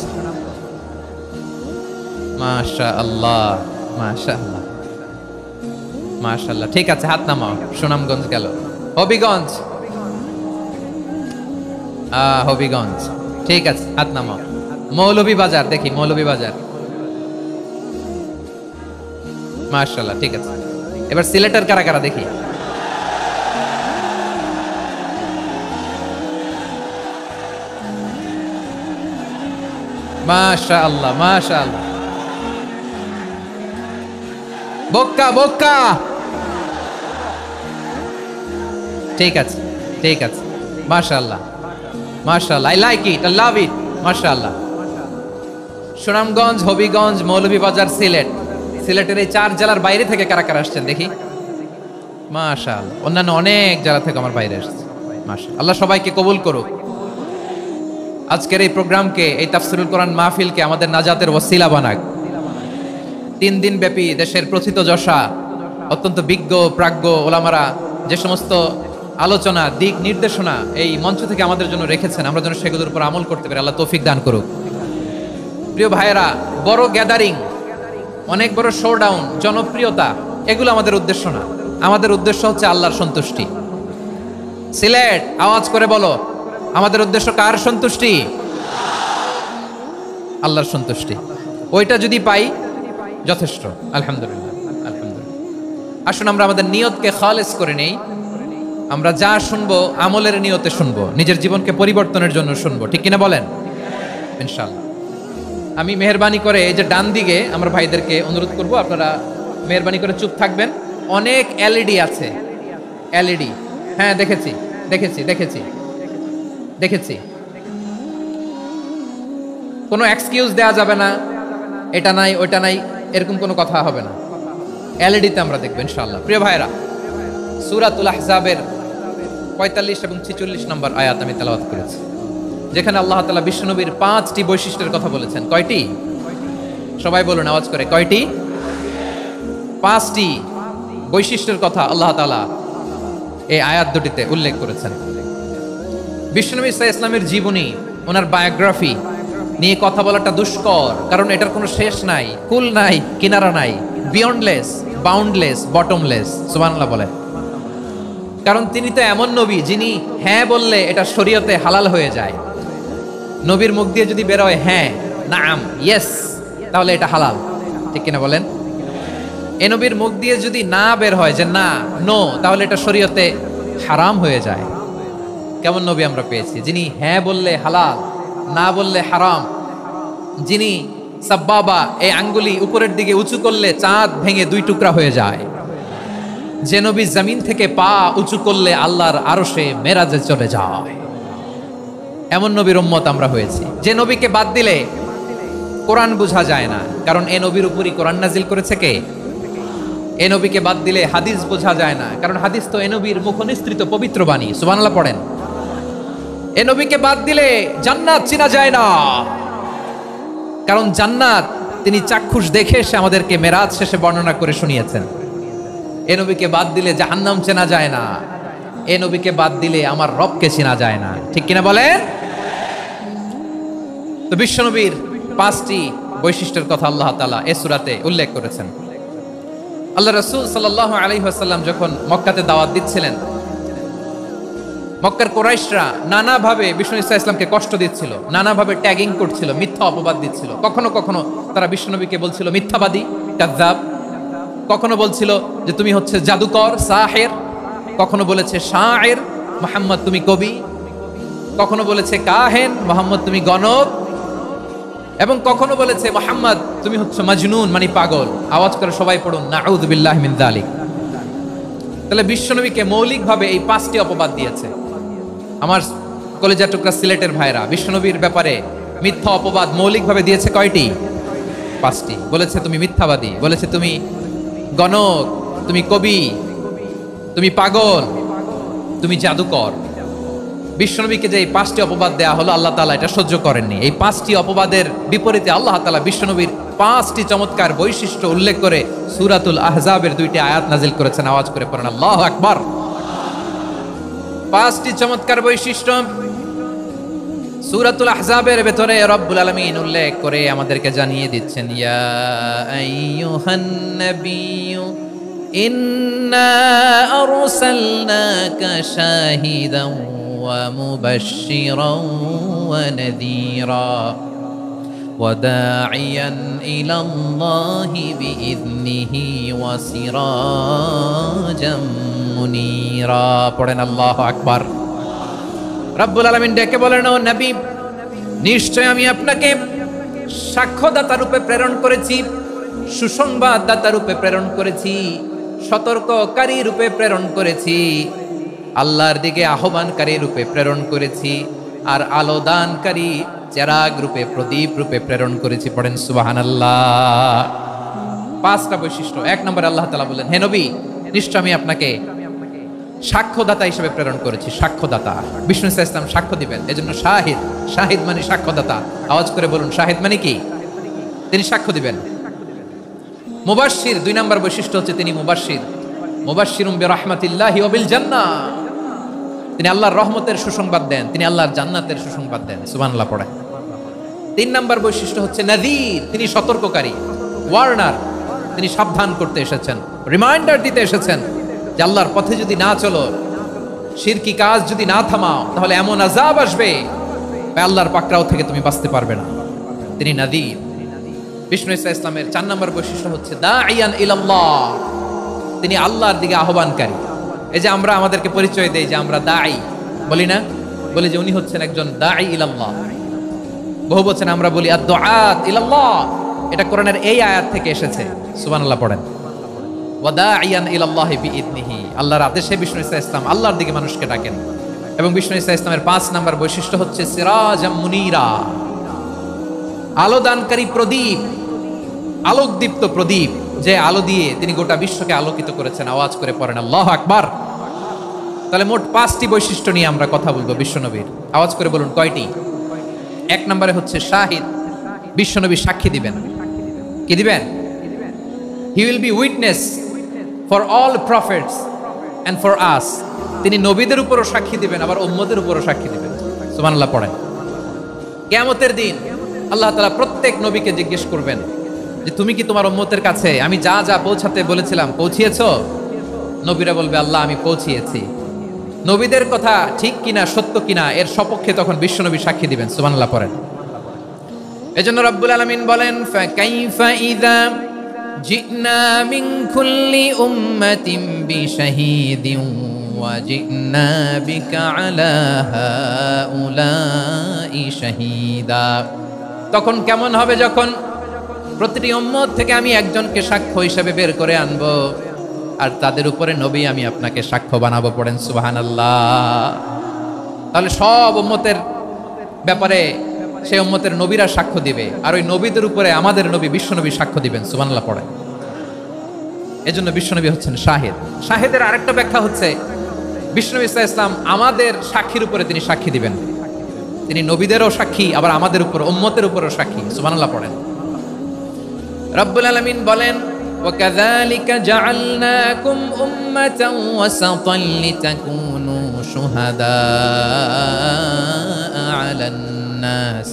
A: মাশাআল্লাহ মাশাআল্লাহ মাশাআল্লাহ। ঠিক আছে, হাত নামাও। সুনামগঞ্জ গেল। হবিগঞ্জ, হবিগঞ্জ, ঠিক আছে, হাত নামাও। মৌলভীবাজার দেখি, মৌলভীবাজার, মাশাআল্লাহ, ঠিক আছে। এবার সিলেটের কারা কারা দেখি। মাশাআল্লাহ মাশাআল্লাহ। বক্কা বক্কা, ঠিক আছে ঠিক আছে, মাশাআল্লাহ মাশাআল্লাহ, I like it, I love it, মাশাআল্লাহ। সুনামগঞ্জ, হবিগঞ্জ, মৌলভীবাজার, সিলেট। সিলেটের এই 4 জেলার বাইরে থেকে কারা কারা আসছেন দেখি। মাশাআল্লাহ, অন্যান্য অনেক জেলা থেকে আমার বাইরে আসছে। মাশাআল্লাহ, আল্লাহ সবাইকে কবুল করুক। আজকের এই প্রোগ্রামকে, এই তাফসীরুল কোরআন মাহফিলকে আমাদের নাজাতের ওসিলা বানাক। 3 দিন ব্যাপী দেশের প্রথিতযশা অত্যন্ত বিজ্ঞ প্রাজ্ঞ ওলামারা যে সমস্ত আলোচনা, দিক নির্দেশনা এই মঞ্চ থেকে আমাদের জন্য রেখেছেন, আমরা যেন সেগুলোর উপর আমল করতে পারি। আল্লাহ তৌফিক দান করুক। প্রিয় ভাইয়েরা, বড় গ্যাদারিং, অনেক বড় শোডাউন, জনপ্রিয়তা, এগুলো আমাদের উদ্দেশ্য না। আমাদের উদ্দেশ্য হচ্ছে আল্লাহর সন্তুষ্টি। সিলেট, আওয়াজ করে বলো, আমাদের উদ্দেশ্য কার সন্তুষ্টি? আল্লাহর সন্তুষ্টি। ওইটা যদি পাই যথেষ্ট, আলহামদুলিল্লাহ আলহামদুলিল্লাহ। আসুন আমরা আমাদের নিয়তকে খালেস করে নেই। আমরা যা শুনবো আমলের নিয়তে শুনবো, নিজের জীবনকে পরিবর্তনের জন্য শুনবো, ঠিক কিনা বলেন? ইনশাআল্লাহ। আমি মেহেরবানি করে এই যে ডান দিকে আমার ভাইদেরকে অনুরোধ করব, আপনারা মেহেরবানি করে চুপ থাকবেন। অনেক এলইডি আছে, এলইডি, হ্যাঁ দেখেছি দেখেছি দেখেছি দেখেছি। কোনো এক্সকিউজ দেওয়া যাবে না, এটা নাই ওইটা নাই, এরকম কোনো কথা হবে না। এলইডিতে আমরা দেখবো ইনশাআল্লাহ। প্রিয় ভাইরা, সূরাতুল আহজাবের 45 এবং 46 নম্বর আয়াত আমি তেলাওয়াত করেছি, যেখানে আল্লাহ তাআলা বিশ্বনবীর 5টি বৈশিষ্ট্যের কথা বলেছেন। কয়টি? সবাই বলুন আওয়াজ করে, কয়টি? 5টি বৈশিষ্ট্যের কথা আল্লাহ তাআলা এই আয়াত দুটিতে উল্লেখ করেছেন। বিশ্বনবী সাল্লাল্লাহু আলাইহি ওয়াসাল্লামের জীবনী, ওনার বায়োগ্রাফি নিয়ে কথা বলাটা দুষ্কর, কারণ এটার কোনো শেষ নাই, কুল নাই, কিনারা নাই, বিয়ন্ডলেস, বাউন্ডলেস, বটমলেস। সুবহানাল্লাহ বলে। কারণ তিনি তো এমন নবী যিনি হ্যাঁ বললে এটা শরীয়তে হালাল হয়ে যায়। নবীর মুখ দিয়ে যদি বের হয় হ্যাঁ, নাম, ইয়েস, তাহলে এটা হালাল, ঠিক কিনা বলেন? এ নবীর মুখ দিয়ে যদি না বের হয় যে না, নো, তাহলে এটা শরীয়তে হারাম হয়ে যায়। কেমন নবী আমরা পেয়েছি যিনি হ্যাঁ বললে হালাল, না বললে হারাম, যিনি সাব্বাবা এই আঙ্গুলি উপরের দিকে উঁচু করলে চাঁদ ভেঙে 2 টুকরা হয়ে যায়, যে নবী জমিন থেকে পা উঁচু করলে আল্লাহর আরশে মেরাজে চলে যায়, এমন নবীর উম্মত আমরা হয়েছি। যে নবীকে বাদ দিলে কোরআন বোঝা যায় না, কারণ এ নবীর উপরই কোরআন নাজিল করেছে কে? এ নবীকে বাদ দিলে হাদিস বোঝা যায় না, কারণ হাদিস তো এ নবীর মুখনিসৃত পবিত্র বাণী। সুবহানাল্লাহ পড়েন। এ নবীকে বাদ দিলে জান্নাত চেনা যায় না, কারণ জান্নাত তিনি চাক্ষুষ দেখে এসে আমাদেরকে মেরাজ শেষে বর্ণনা করে শুনিয়েছেন। এ নবীকে বাদ দিলে জাহান্নাম চেনা যায় না, এ নবীকে বাদ দিলে আমার রবকে চেনা যায় না। ঠিক কিনা বলেন? তো বিশ্বনবীর 5টি বৈশিষ্ট্যের কথা আল্লাহ তাআলা এই সূরাতে উল্লেখ করেছেন। আল্লাহ রাসূল সাল্লাল্লাহু আলাইহি ওয়াসাল্লাম যখন মক্কাতে দাওয়াত দিচ্ছিলেন, মক্কার কুরাইশরা নানাভাবে বিষ্ণু ঈসা ইসলামকে কষ্ট দিচ্ছিল, নানাভাবে ট্যাগিং করছিল, মিথ্যা অপবাদ দিচ্ছিল। কখনো কখনো তারা বিশ্বনবীকে বলছিল মিথ্যাবাদী, কাযযাব। কখনো বলছিল যে তুমি হচ্ছে জাদুকর, সাহের। কখনো বলেছে শায়ের, মুহাম্মদ তুমি কবি। কখনো বলেছে কাহেন, মুহাম্মদ তুমি গণক। এবং কখনো বলেছে মুহাম্মদ তুমি হচ্ছে মাজনুন, মানে পাগল। আওয়াজ করে সবাই পড়ুন নাউযু বিল্লাহি মিন যালিক। তাহলে বিশ্বনবীকে মৌলিকভাবে এই 5টি অপবাদ দিয়েছে। আমার কলেজা টুকরা সিলেটের ভাইরা, বিশ্বনবীর ব্যাপারে মিথ্যা অপবাদ মৌলিকভাবে দিয়েছে কয়টি? 5টি। বলেছে তুমি মিথ্যাবাদী, বলেছে তুমি গণক, তুমি কবি, তুমি পাগল, তুমি জাদুকর। বিশ্বনবীকে যে এই 5টি অপবাদ দেয়া হলো, আল্লাহ তাআলা এটা সহ্য করেননি। এই 5টি অপবাদের বিপরীতে আল্লাহ তাআলা বিশ্বনবীর 5টি চমৎকার বৈশিষ্ট্য উল্লেখ করে সূরাতুল আহজাবের 2টি আয়াত নাজিল করেছেন। আওয়াজ করে পড়েন আল্লাহু আকবার। 5টি চমৎকার বৈশিষ্ট্য সূরাতুল আহজাবের ভেতরে রব্বুল আলামিন উল্লেখ করে আমাদেরকে জানিয়ে দিচ্ছেন, ইয়া আইয়ুহান নাবিয়্যু ইন্না আরসালনাকা শাহিদান ওয়া মুবাশশিরান ওয়া নাযীরা ওয়া দাঈয়ান ইলাল্লাহি বিইذনিহি ওয়া সিরাজাম মুনীরা। পড়েন আল্লাহু আকবার। রব্বুল আলামিন ডেকে বলেন, ও নবী, নিশ্চয় আমি আপনাকে সাক্ষ্যদাতা রূপে প্রেরণ করেছি, সুসংবাদদাতা রূপে প্রেরণ করেছি, সতর্ককারী রূপে প্রেরণ করেছি, আল্লাহর দিকে আহ্বানকারী রূপে প্রেরণ করেছি, আর আলোদানকারী চেরাগ রূপে, প্রদীপ রূপে প্রেরণ করেছি। পড়েন সুবহানাল্লাহ। 5টা বৈশিষ্ট্য। 1 নম্বরে আল্লাহ তাআলা বলেন, হে নবী, নিশ্চয় আমি আপনাকে সাক্ষ্যদাতা হিসেবে প্রেরণ করেছি। সাক্ষ্যদাতা, বিষ্ণু ঈসা ইসলাম সাক্ষ্য দিবেন, এজন্য শাহিদ। শাহিদ মানে সাক্ষ্যদাতা। আওয়াজ করে বলুন শাহিদ মানে কি? তিনি সাক্ষ্য দিবেন। মুবাশশির, 2 নম্বর বৈশিষ্ট্য হচ্ছে তিনি মুবাশশির। মুবাশশিরুম বিরাহমাতিল্লাহি ওয়া বিল জান্নাহ। তিনি আল্লাহর রহমতের সুসংবাদ দেন, তিনি আল্লাহর জান্নাতের সুসংবাদ দেন। সুবহানাল্লাহ পড়ে। 3 নম্বর বৈশিষ্ট্য হচ্ছে নাযীর, তিনি সতর্ককারী, ওয়ার্নার। তিনি সাবধান করতে এসেছেন, রিমাইন্ডার দিতে এসেছেন যে আল্লাহর পথে যদি না চলো, শিরকি কাজ যদি না থামাও, তাহলে এমন আযাব আসবে আল্লাহর পাকড়াও থেকে তুমি বাঁচতে পারবে না। তিনি নাযীর। বিষ্ণু ঈসা ইসলামের 4 নম্বর বৈশিষ্ট্য হচ্ছে দাঈয়ান ইলাল্লাহ, তিনি আল্লাহর দিকে আহ্বানকারী। এই যে আমরা আমাদেরকে পরিচয় দেই যে আমরা দাঈ, বলি না? বলি যে উনি হচ্ছেন একজন দাঈ ইলাল্লাহ। বহু বচন আমরা বলি আদ-দুআত ইলাল্লাহ। এটা কোরআনের এই আয়াত থেকে এসেছে। সুবহানাল্লাহ পড়েন। ওয়া দাঈয়ান ইলাল্লাহি বিইذনিহি, আল্লাহর আদেশে বিষ্ণু ঈসা ইসলাম আল্লাহর দিকে মানুষকে ডাকেন। এবং বিষ্ণু ঈসা ইসলামের 5 নম্বর বৈশিষ্ট্য হচ্ছে সিরাজাম মুনীরা, আলোদানকারী প্রদীপ, আলোকদীপ্ত প্রদীপ, যে আলো দিয়ে তিনি গোটা বিশ্বকে আলোকিত করেছেন। আওয়াজ করে পড়েন আল্লাহু আকবার। তাহলে মোট 5টি বৈশিষ্ট্য নিয়ে আমরা কথা বলবো বিশ্বনবীর। আওয়াজ করে বলুন কয়টি? 1 নম্বরে হচ্ছে শাহিদ, বিশ্বনবী সাক্ষী দিবেন। কি দিবেন? He will be witness for all prophets and for us. তিনি নবীদের উপরও সাক্ষী দিবেন, আবার উম্মতের উপরও সাক্ষী দিবেন। সুবহানাল্লাহ পড়েন। কিয়ামতের দিন আল্লাহ তাআলা প্রত্যেক নবীকে জিজ্ঞেস করবেন যে তুমি কি তোমার উম্মতের কাছে আমি যা যা পৌঁছাতে বলেছিলাম পৌঁছিয়েছো? নবীরা বলবে আল্লাহ আমি পৌঁছিয়েছি। নবীদের কথা ঠিক কিনা, সত্য কিনা, এর সপক্ষে তখন বিশ্বনবী সাক্ষী দিবেন। সুবহানাল্লাহ পড়েন। এজন্য রব্বুল আলামিন বলেন, ফাকাইফা ইযা জিনা মিন কুল্লি উম্মাতিন বিশাহিদিন ওয়াজিনা বিকা আলা হাউলাই শাহীদা। তখন কেমন হবে যখন প্রতিটি উম্মত থেকে আমি একজনকে সাক্ষ্য হিসেবে বের করে আনবো, আর তাদের উপরে নবী আমি আপনাকে সাক্ষ্য বানাবো। পড়েন সুবহানাল্লাহ। তাহলে সব উম্মতের ব্যাপারে সেই উম্মতের নবীরা সাক্ষ্য দিবে, আর ওই নবীদের উপরে আমাদের নবী বিশ্বনবী সাক্ষ্য দিবেন। সুবহানাল্লাহ পড়েন। এজন্য বিশ্বনবী হচ্ছেন শাহিদ। শাহিদের আরেকটা ব্যাখ্যা হচ্ছে বিশ্বনবী সাল্লাল্লাহু আলাইহি ওয়াসাল্লাম আমাদের সাক্ষীর উপরে তিনি সাক্ষী দিবেন। তিনি নবীদেরও সাক্ষী, আবার আমাদের উপর উম্মতের উপরও সাক্ষী। সুবহানাল্লাহ পড়েন। রব্বুল আলামিন বলেন, ওয়াকাযালিকা জাআলনাকুম উম্মাতান ওয়াসাতান লিতাকুনু শুহাদা আলান নাস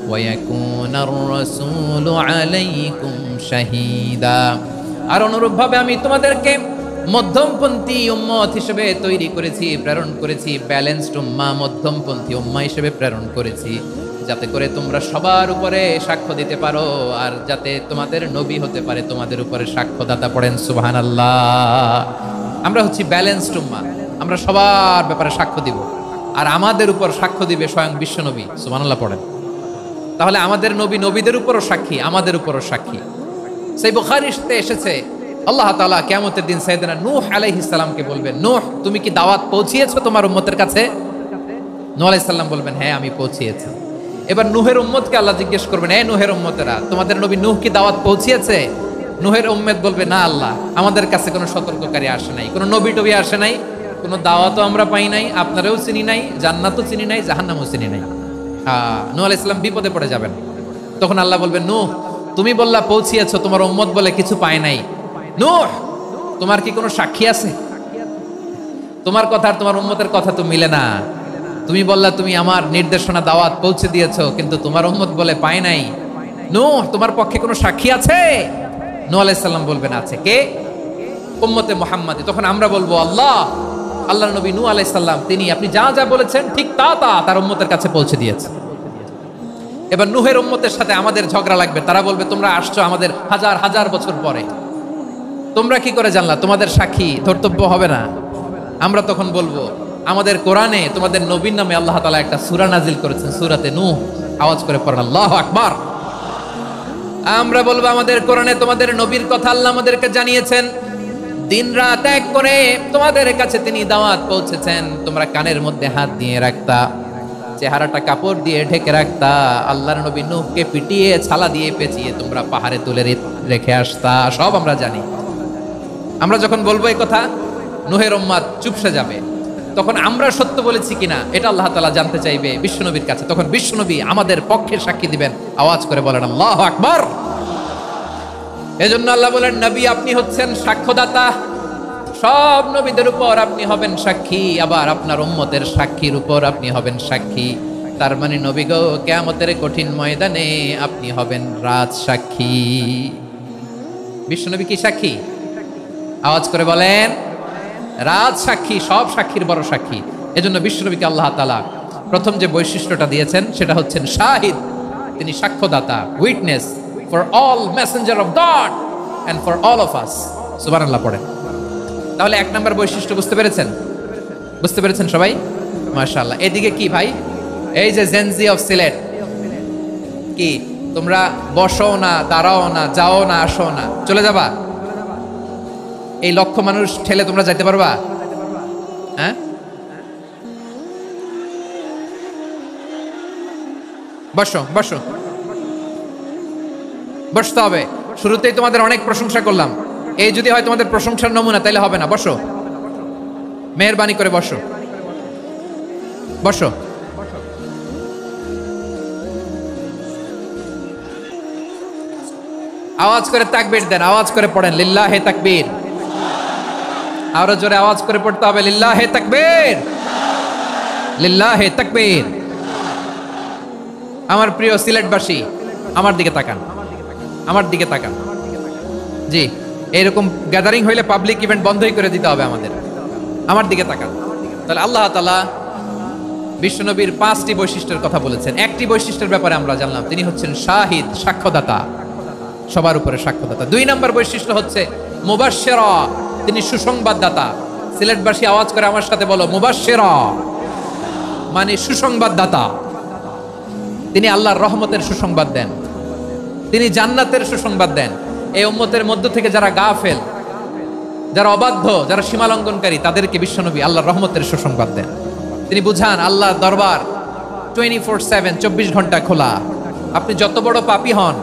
A: ওয়া ইয়াকুনার রাসূলু আলাইকুম শাহীদা। আর অনুরূপভাবে আমি তোমাদেরকে মধ্যমপন্থী উম্মত হিসেবে তৈরি করেছি, প্রেরণ করেছি। ব্যালেন্সড উম্মাহ, মধ্যমপন্থী উম্মাহ হিসেবে প্রেরণ করেছি, যাতে করে তোমরা সবার উপরে সাক্ষ্য দিতে পারো, আর যাতে তোমাদের নবী হতে পারে তোমাদের উপরে সাক্ষ্যদাতা। পড়েন সুবহানাল্লাহ। আমরা হচ্ছি ব্যালেন্সড উম্মাহ, আমরা সবার ব্যাপারে সাক্ষ্য দিব, আর আমাদের উপর সাক্ষ্য দিবে স্বয়ং বিশ্বনবী। সুবহানাল্লাহ পড়েন। তাহলে আমাদের নবী নবীদের উপরও সাক্ষী, আমাদের উপরও সাক্ষী। সেই বুখারীতে এসেছে আল্লাহ তাআলা কিয়ামতের দিন সাইয়েদনা নূহ আলাইহিস সালামকে বলবেন, নূহ তুমি কি দাওয়াত পৌঁছিয়েছো তোমার উম্মতের কাছে? নূহ আলাইহিস সালাম বলবেন, হ্যাঁ আমি পৌঁছিয়েছি। এবার নূহের উম্মতকে আল্লাহ জিজ্ঞেস করবেন, এই নূহের উম্মতেরা, তোমাদের নবী নূহ কি দাওয়াত পৌঁছিয়েছে? নূহের উম্মত বলবে, না আল্লাহ, আমাদের কাছে কোনো সতর্ককারী আসে নাই, কোনো নবী টবি আসে নাই, কোনো দাওয়াতও আমরা পাই নাই, আপনারাও চিনি নাই, জান্নাতও চিনি নাই, জাহান্নামও চিনি নাই। নূহ আলাইহিস সালাম বিপদে পড়ে যাবেন। তখন আল্লাহ বলবেন, নূহ তুমি বললা পৌঁছিয়েছো, তোমার উম্মত বলে কিছু পায় নাই। নূহ তোমার কি কোনো সাক্ষী আছে? তোমার কথা আর তোমার উম্মতের কথা তো মিলে না। তুমি বললা তুমি আমার নির্দেশনা দাওয়াত পৌঁছে দিয়েছো, কিন্তু তোমার উম্মত বলে পায় নাই। নূহ তোমার পক্ষে কোনো সাক্ষী আছে? নূহ আলাইহিস সালাম বলবেন, আছে। কে? উম্মতে মুহাম্মাদি। তখন আমরা বলবো, আল্লাহ, আল্লাহর নবী নূহ আলাইহিস সালাম তিনি আপনি যা যা বলেছেন ঠিক তা তা তার উম্মতের কাছে পৌঁছে দিয়েছে। এবার নূহের উম্মতের সাথে আমাদের ঝগড়া লাগবে। তারা বলবে, তোমরা আসছো আমাদের হাজার হাজার বছর পরে, তোমরা কি করে জানলা? তোমাদের সাক্ষী ধর্তব্য হবে না? আমরা তখন বলবো, আমাদের কোরআনে তোমাদের নবীর নামে আল্লাহ তাআলা একটা সূরা নাজিল করেছেন, সূরাতে নূহ। আওয়াজ করে পড়েন আল্লাহু আকবার। আমরা বলবো, আমাদের কোরআনে তোমাদের নবীর কথা আল্লাহ আমাদেরকে জানিয়েছেন, দিন রাত এক করে তোমাদের কাছে তিনি দাওয়াত পৌঁছেছেন। তোমরা কানের মধ্যে হাত দিয়ে রাখতা, চেহারাটা কাপড় দিয়ে ঢেকে রাখতা, আল্লাহর নবী নূহকে পিটিয়ে ছালা দিয়ে পেঁচিয়ে তোমরা পাহাড়ে তুলে রেখে আসতা। সব আমরা জানি। আমরা যখন বলবো এই কথা, নূহের উম্মত চুপসে যাবে। তখন আমরা সত্য বলেছি কিনা এটা আল্লাহ তাআলা জানতে চাইবে বিশ্বনবীর কাছে। তখন বিশ্বনবী আমাদের পক্ষে সাক্ষী দিবেন। আওয়াজ করে বলেন আল্লাহু আকবার। এজন্য আল্লাহ বলেন, নবী আপনি হচ্ছেন সাক্ষ্যদাতা, সব নবীদের উপর আপনি হবেন সাক্ষী, আবার আপনার উম্মতের সাক্ষীর উপর আপনি হবেন সাক্ষী। তার মানে নবী গো, কিয়ামতের কঠিন ময়দানে আপনি হবেন রাজ সাক্ষী। বিশ্বনবী কি সাক্ষী? আওয়াজ করে বলেন, রাজ সাক্ষী, সব সাক্ষীর বড় সাক্ষী। এজন্য বিশ্বনবীকে আল্লাহ তাআলা প্রথম যে বৈশিষ্ট্যটা দিয়েছেন সেটা হচ্ছেন শাহিদ। তিনি সাক্ষ্যদাতা, witness for all messenger of God and for all of us. সুবহানাল্লাহ পড়েন। তাহলে এক নম্বর বৈশিষ্ট্য বুঝতে পেরেছেন? বুঝতে পেরেছেন সবাই? মাশাআল্লাহ। এদিকে কি ভাই, এই যে জেনজি অফ সিলেট, কি তোমরা বসো না, দাঁড়াও না, যাও না, আসো না, চলে যাবা? এই লক্ষ মানুষ ঠেলে তোমরা যাইতে পারবা? হ্যাঁ, বসো বসো, বসতে হবে। শুরুতেই তোমাদের অনেক প্রশংসা করলাম, এই যদি হয় তোমাদের প্রশংসার নমুনা, তাইলে হবে না। বসো, মেহেরবানি করে বসো, বসো। আওয়াজ করে তাকবীর দেন, আওয়াজ করে পড়েন লিল্লাহে তাকবীর। আরো জোরে আওয়াজ করে পড়তে হবে, লিল্লাহে তাকবীর, লিল্লাহে তাকবীর। আমার প্রিয় সিলেটবাসী, আমার দিকে তাকান, আমার দিকে তাকান। জি, এইরকম গ্যাদারিং হইলে পাবলিক ইভেন্ট বন্ধই করে দিতে হবে আমাদের। আমার দিকে তাকান। তাহলে আল্লাহ তাআলা বিশ্বনবীর 5টি বৈশিষ্ট্যের কথা বলেছেন। একটি বৈশিষ্ট্যের ব্যাপারে আমরা জানলাম, তিনি হচ্ছেন শাহিদ, সাক্ষ্যদাতা, সবার উপরে সাক্ষ্যদাতা। 2 নম্বর বৈশিষ্ট্য হচ্ছে মুবাশশিরা, তিনি সুসংবাদদাতা। সিলেটবাসী আওয়াজ করে আমার সাথে বলো, মুবাশশিরা, মানে সুসংবাদদাতা। তিনি আল্লাহর রহমতের সুসংবাদ দেন, তিনি জান্নাতের সুসংবাদ দেন। এই উম্মতের মধ্য থেকে যারা গাফেল, যারা অবাধ্য, যারা সীমালঙ্ঘনকারী, তাদেরকে বিশ্বনবী আল্লাহর রহমতের সুসংবাদ দেন। তিনি বুঝান আল্লাহর দরবার 24/7, 24 ঘন্টা খোলা। আপনি যত বড় পাপী হন,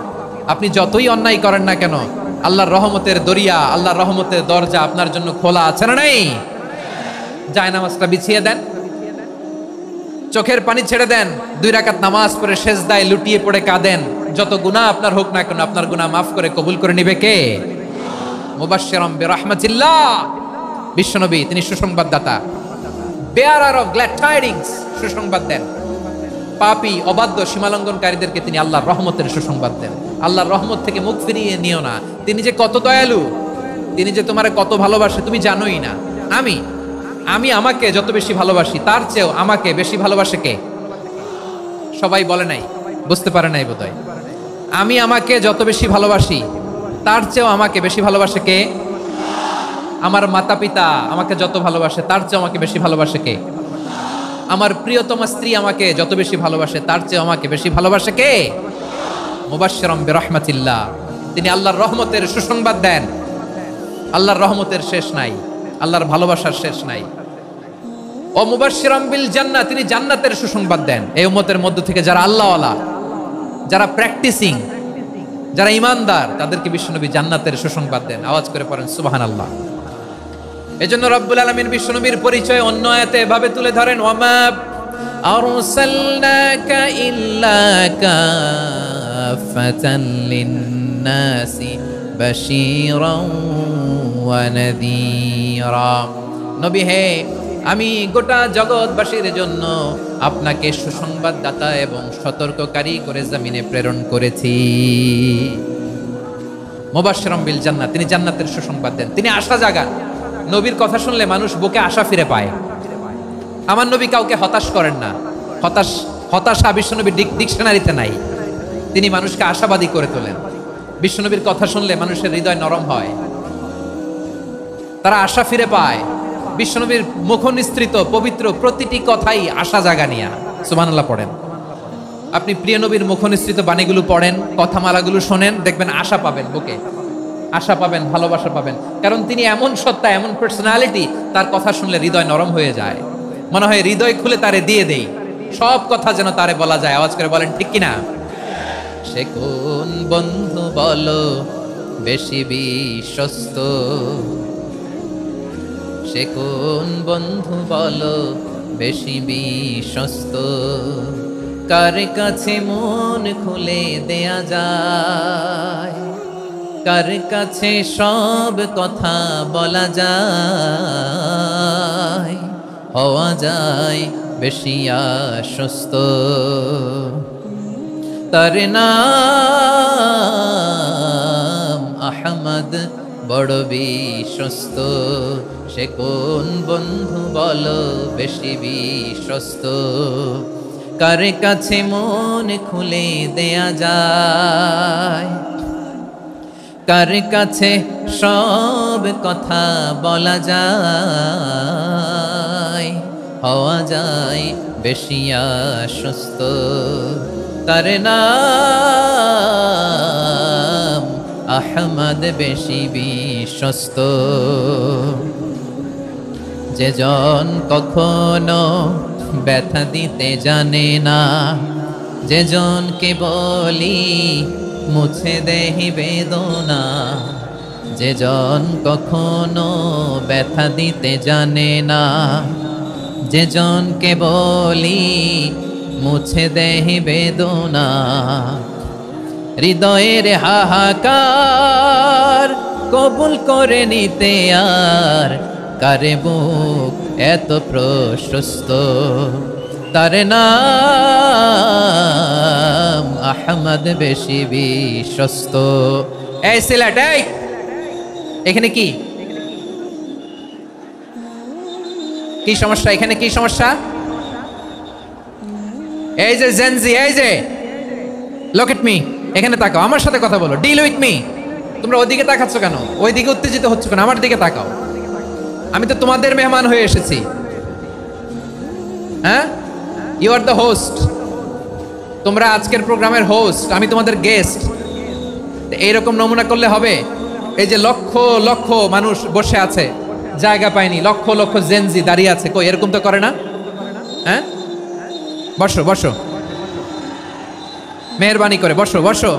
A: আপনি যতই অন্যায় করেন না কেন, আল্লাহর রহমতের দরিয়া, আল্লাহর রহমতের দরজা আপনার জন্য খোলা আছে না নাই? জায়নামাজটা বিছিয়ে দেন, চোখের পানি ছেড়ে দেন, 2 রাকাত নামাজ পড়ে সেজদায় লুটিয়ে পড়ে কাঁদেন। যত গুনাহ আপনার হোক না কেন, আপনার গুনাহ মাফ করে কবুল করে নিবে কে? মুবাশশিরাম বিরাহমাতিল্লাহ। বিশ্বনবী তিনি সুসংবাদদাতা, বেয়ারার অফ গ্ল্যাড টাইডিংস, সুসংবাদ দেন। পাপী, অবাধ্য, সীমালঙ্ঘনকারীদেরকে তিনি আল্লাহর রহমতের সুসংবাদ দেন। আল্লাহর রহমত থেকে মুখ ফিরিয়ে নিও না। তিনি যে কত দয়ালু, তিনি যে তোমারে কত ভালোবাসে তুমি জানোই না। আমি আমাকে যত বেশি ভালোবাসি, তার চেয়েও আমাকে বেশি ভালোবাসে কে? সবাই বলে নাই, বুঝতে পারে নাই বোধহয়। আমি আমাকে যত বেশি ভালোবাসি, তার চেয়েও আমাকে বেশি ভালোবাসে কে? আমার মাতা পিতা আমাকে যত ভালোবাসে, তার চেয়েও আমাকে বেশি ভালোবাসে কে? আমার প্রিয়তমা স্ত্রী আমাকে যত বেশি ভালোবাসে, তার চেয়ে আমাকে বেশি ভালোবাসে কে? মুবাশশিরাম বিরাহমাতিল্লাহ। তিনি আল্লাহর রহমতের সুসংবাদ দেন। আল্লাহর রহমতের শেষ নাই, আল্লাহর ভালোবাসার শেষ নাই। ও মুবাশশিরাম বিল জান্নাহ, তিনি জান্নাতের সুসংবাদ দেন। এই উম্মতের মধ্য থেকে যারা আল্লাহওয়ালা, যারা প্র্যাকটিসিং, যারা ইমানদার, তাদেরকে বিশ্বনবী জান্নাতের সুসংবাদ দেন। আওয়াজ করে পড়েন সুবহানাল্লাহ। এজন্য রব্বুল আলামিন বিশ্বনবীর পরিচয় অন্য আয়াতে এভাবে তুলে ধরেন, ওয়ামা আরসালনাকা ইল্লা কাফাতান লিন-নাসি বাশীরান ওয়া নাযীরা। নবী হে, আমি গোটা জগৎবাসীর জন্য আপনাকে সুসংবাদদাতা এবং সতর্ককারী করে জমিনে প্রেরণ করেছি। মুবাশশিরাম বিল জান্নাহ, তিনি জান্নাতের সুসংবাদ দেন, তিনি আশা জাগান। নবীর কথা শুনলে মানুষ বুকে আশা ফিরে পায়। আমার নবী কাউকে হতাশ করেন না। হতাশা বিশ্বনবীর ডিকশনারিতে নাই। তিনি মানুষকে আশাবাদী করে তোলেন। বিশ্বনবীর কথা শুনলে মানুষের হৃদয় নরম হয়, তারা আশা ফিরে পায়। বিশ্বনবীর মুখ নিঃসৃত পবিত্র প্রতিটি কথাই আশা জাগানিয়া। সুবহানাল্লাহ পড়েন। আপনি প্রিয় নবীর মুখ নিঃসৃত বাণীগুলো পড়েন, কথামালাগুলো শোনেন, দেখবেন আশা পাবেন, বুকে আশা পাবেন, ভালোবাসা পাবেন। কারণ তিনি এমন সত্তা, এমন পার্সোনালিটি, তার কথা শুনলে হৃদয় নরম হয়ে যায়। মনে হয় হৃদয় খুলে তারে দিয়ে দেই, সব কথা যেন তারে বলা যায়। আওয়াজ করে বলেন ঠিক কিনা? সে কোন বন্ধু বলো বেশি বিশ্বস্ত, সে কোন বন্ধু বলো বেশি বিশ্বস্ত, কার কাছে মন খুলে দেয়া যায়, কার কাছে সব কথা বলা যায়, হওয়া যায় বেশি আশ্বস্ত। তার নাম আহমদ, বড় বিশ্বস্ত। সে কোন বন্ধু বলো বেশি বিশ্বস্ত, কার কাছে মন খুলে দেয়া যায়, কার কাছে সব কথা বলা যায়, হওয়া যায় বেশি আশ্বস্ত। তার নাম আহমদ, বেশি বিশ্বস্ত। যে জন কখনো ব্যথা দিতে জানে না, যে জনকে বলি মুছে দেহি বেদনা, যে জন কখনো ব্যথা দিতে জানে না, যে জনকে বলি মুছে দেহি বেদনা, হৃদয়ের হাহাকার কবুল করে নিতে আর কারে বুক এত প্রশস্ত। তার নাম আহমদ, বেশি বিশ্বস্ত। এই সিলেট, এই এখানে কি কি সমস্যা? এখানে কি সমস্যা? এই যে জেনজি, এই যে লুক এট মি, এখানে তাকাও, আমার সাথে কথা বলো, ডিল উইথ মি। তোমরা ওইদিকে তাকাচ্ছ কেন? ওইদিকে উত্তেজিত হচ্ছ কেন? আমার দিকে তাকাও। আমি তো তোমাদের মেহমান হয়ে এসেছি। হ্যাঁ, ইউ আর দ্য হোস্ট, তোমরা আজকের প্রোগ্রামের হোস্ট, আমি তোমাদের গেস্ট। এইরকম নমুনা করলে হবে? এই যে লক্ষ লক্ষ মানুষ বসে আছে, জায়গা পায়নি, লক্ষ লক্ষ জেনজি দাঁড়িয়ে আছে, কই এরকম তো করে না? হ্যাঁ, বসো বসো, মেহরবানি করে বসো বসো,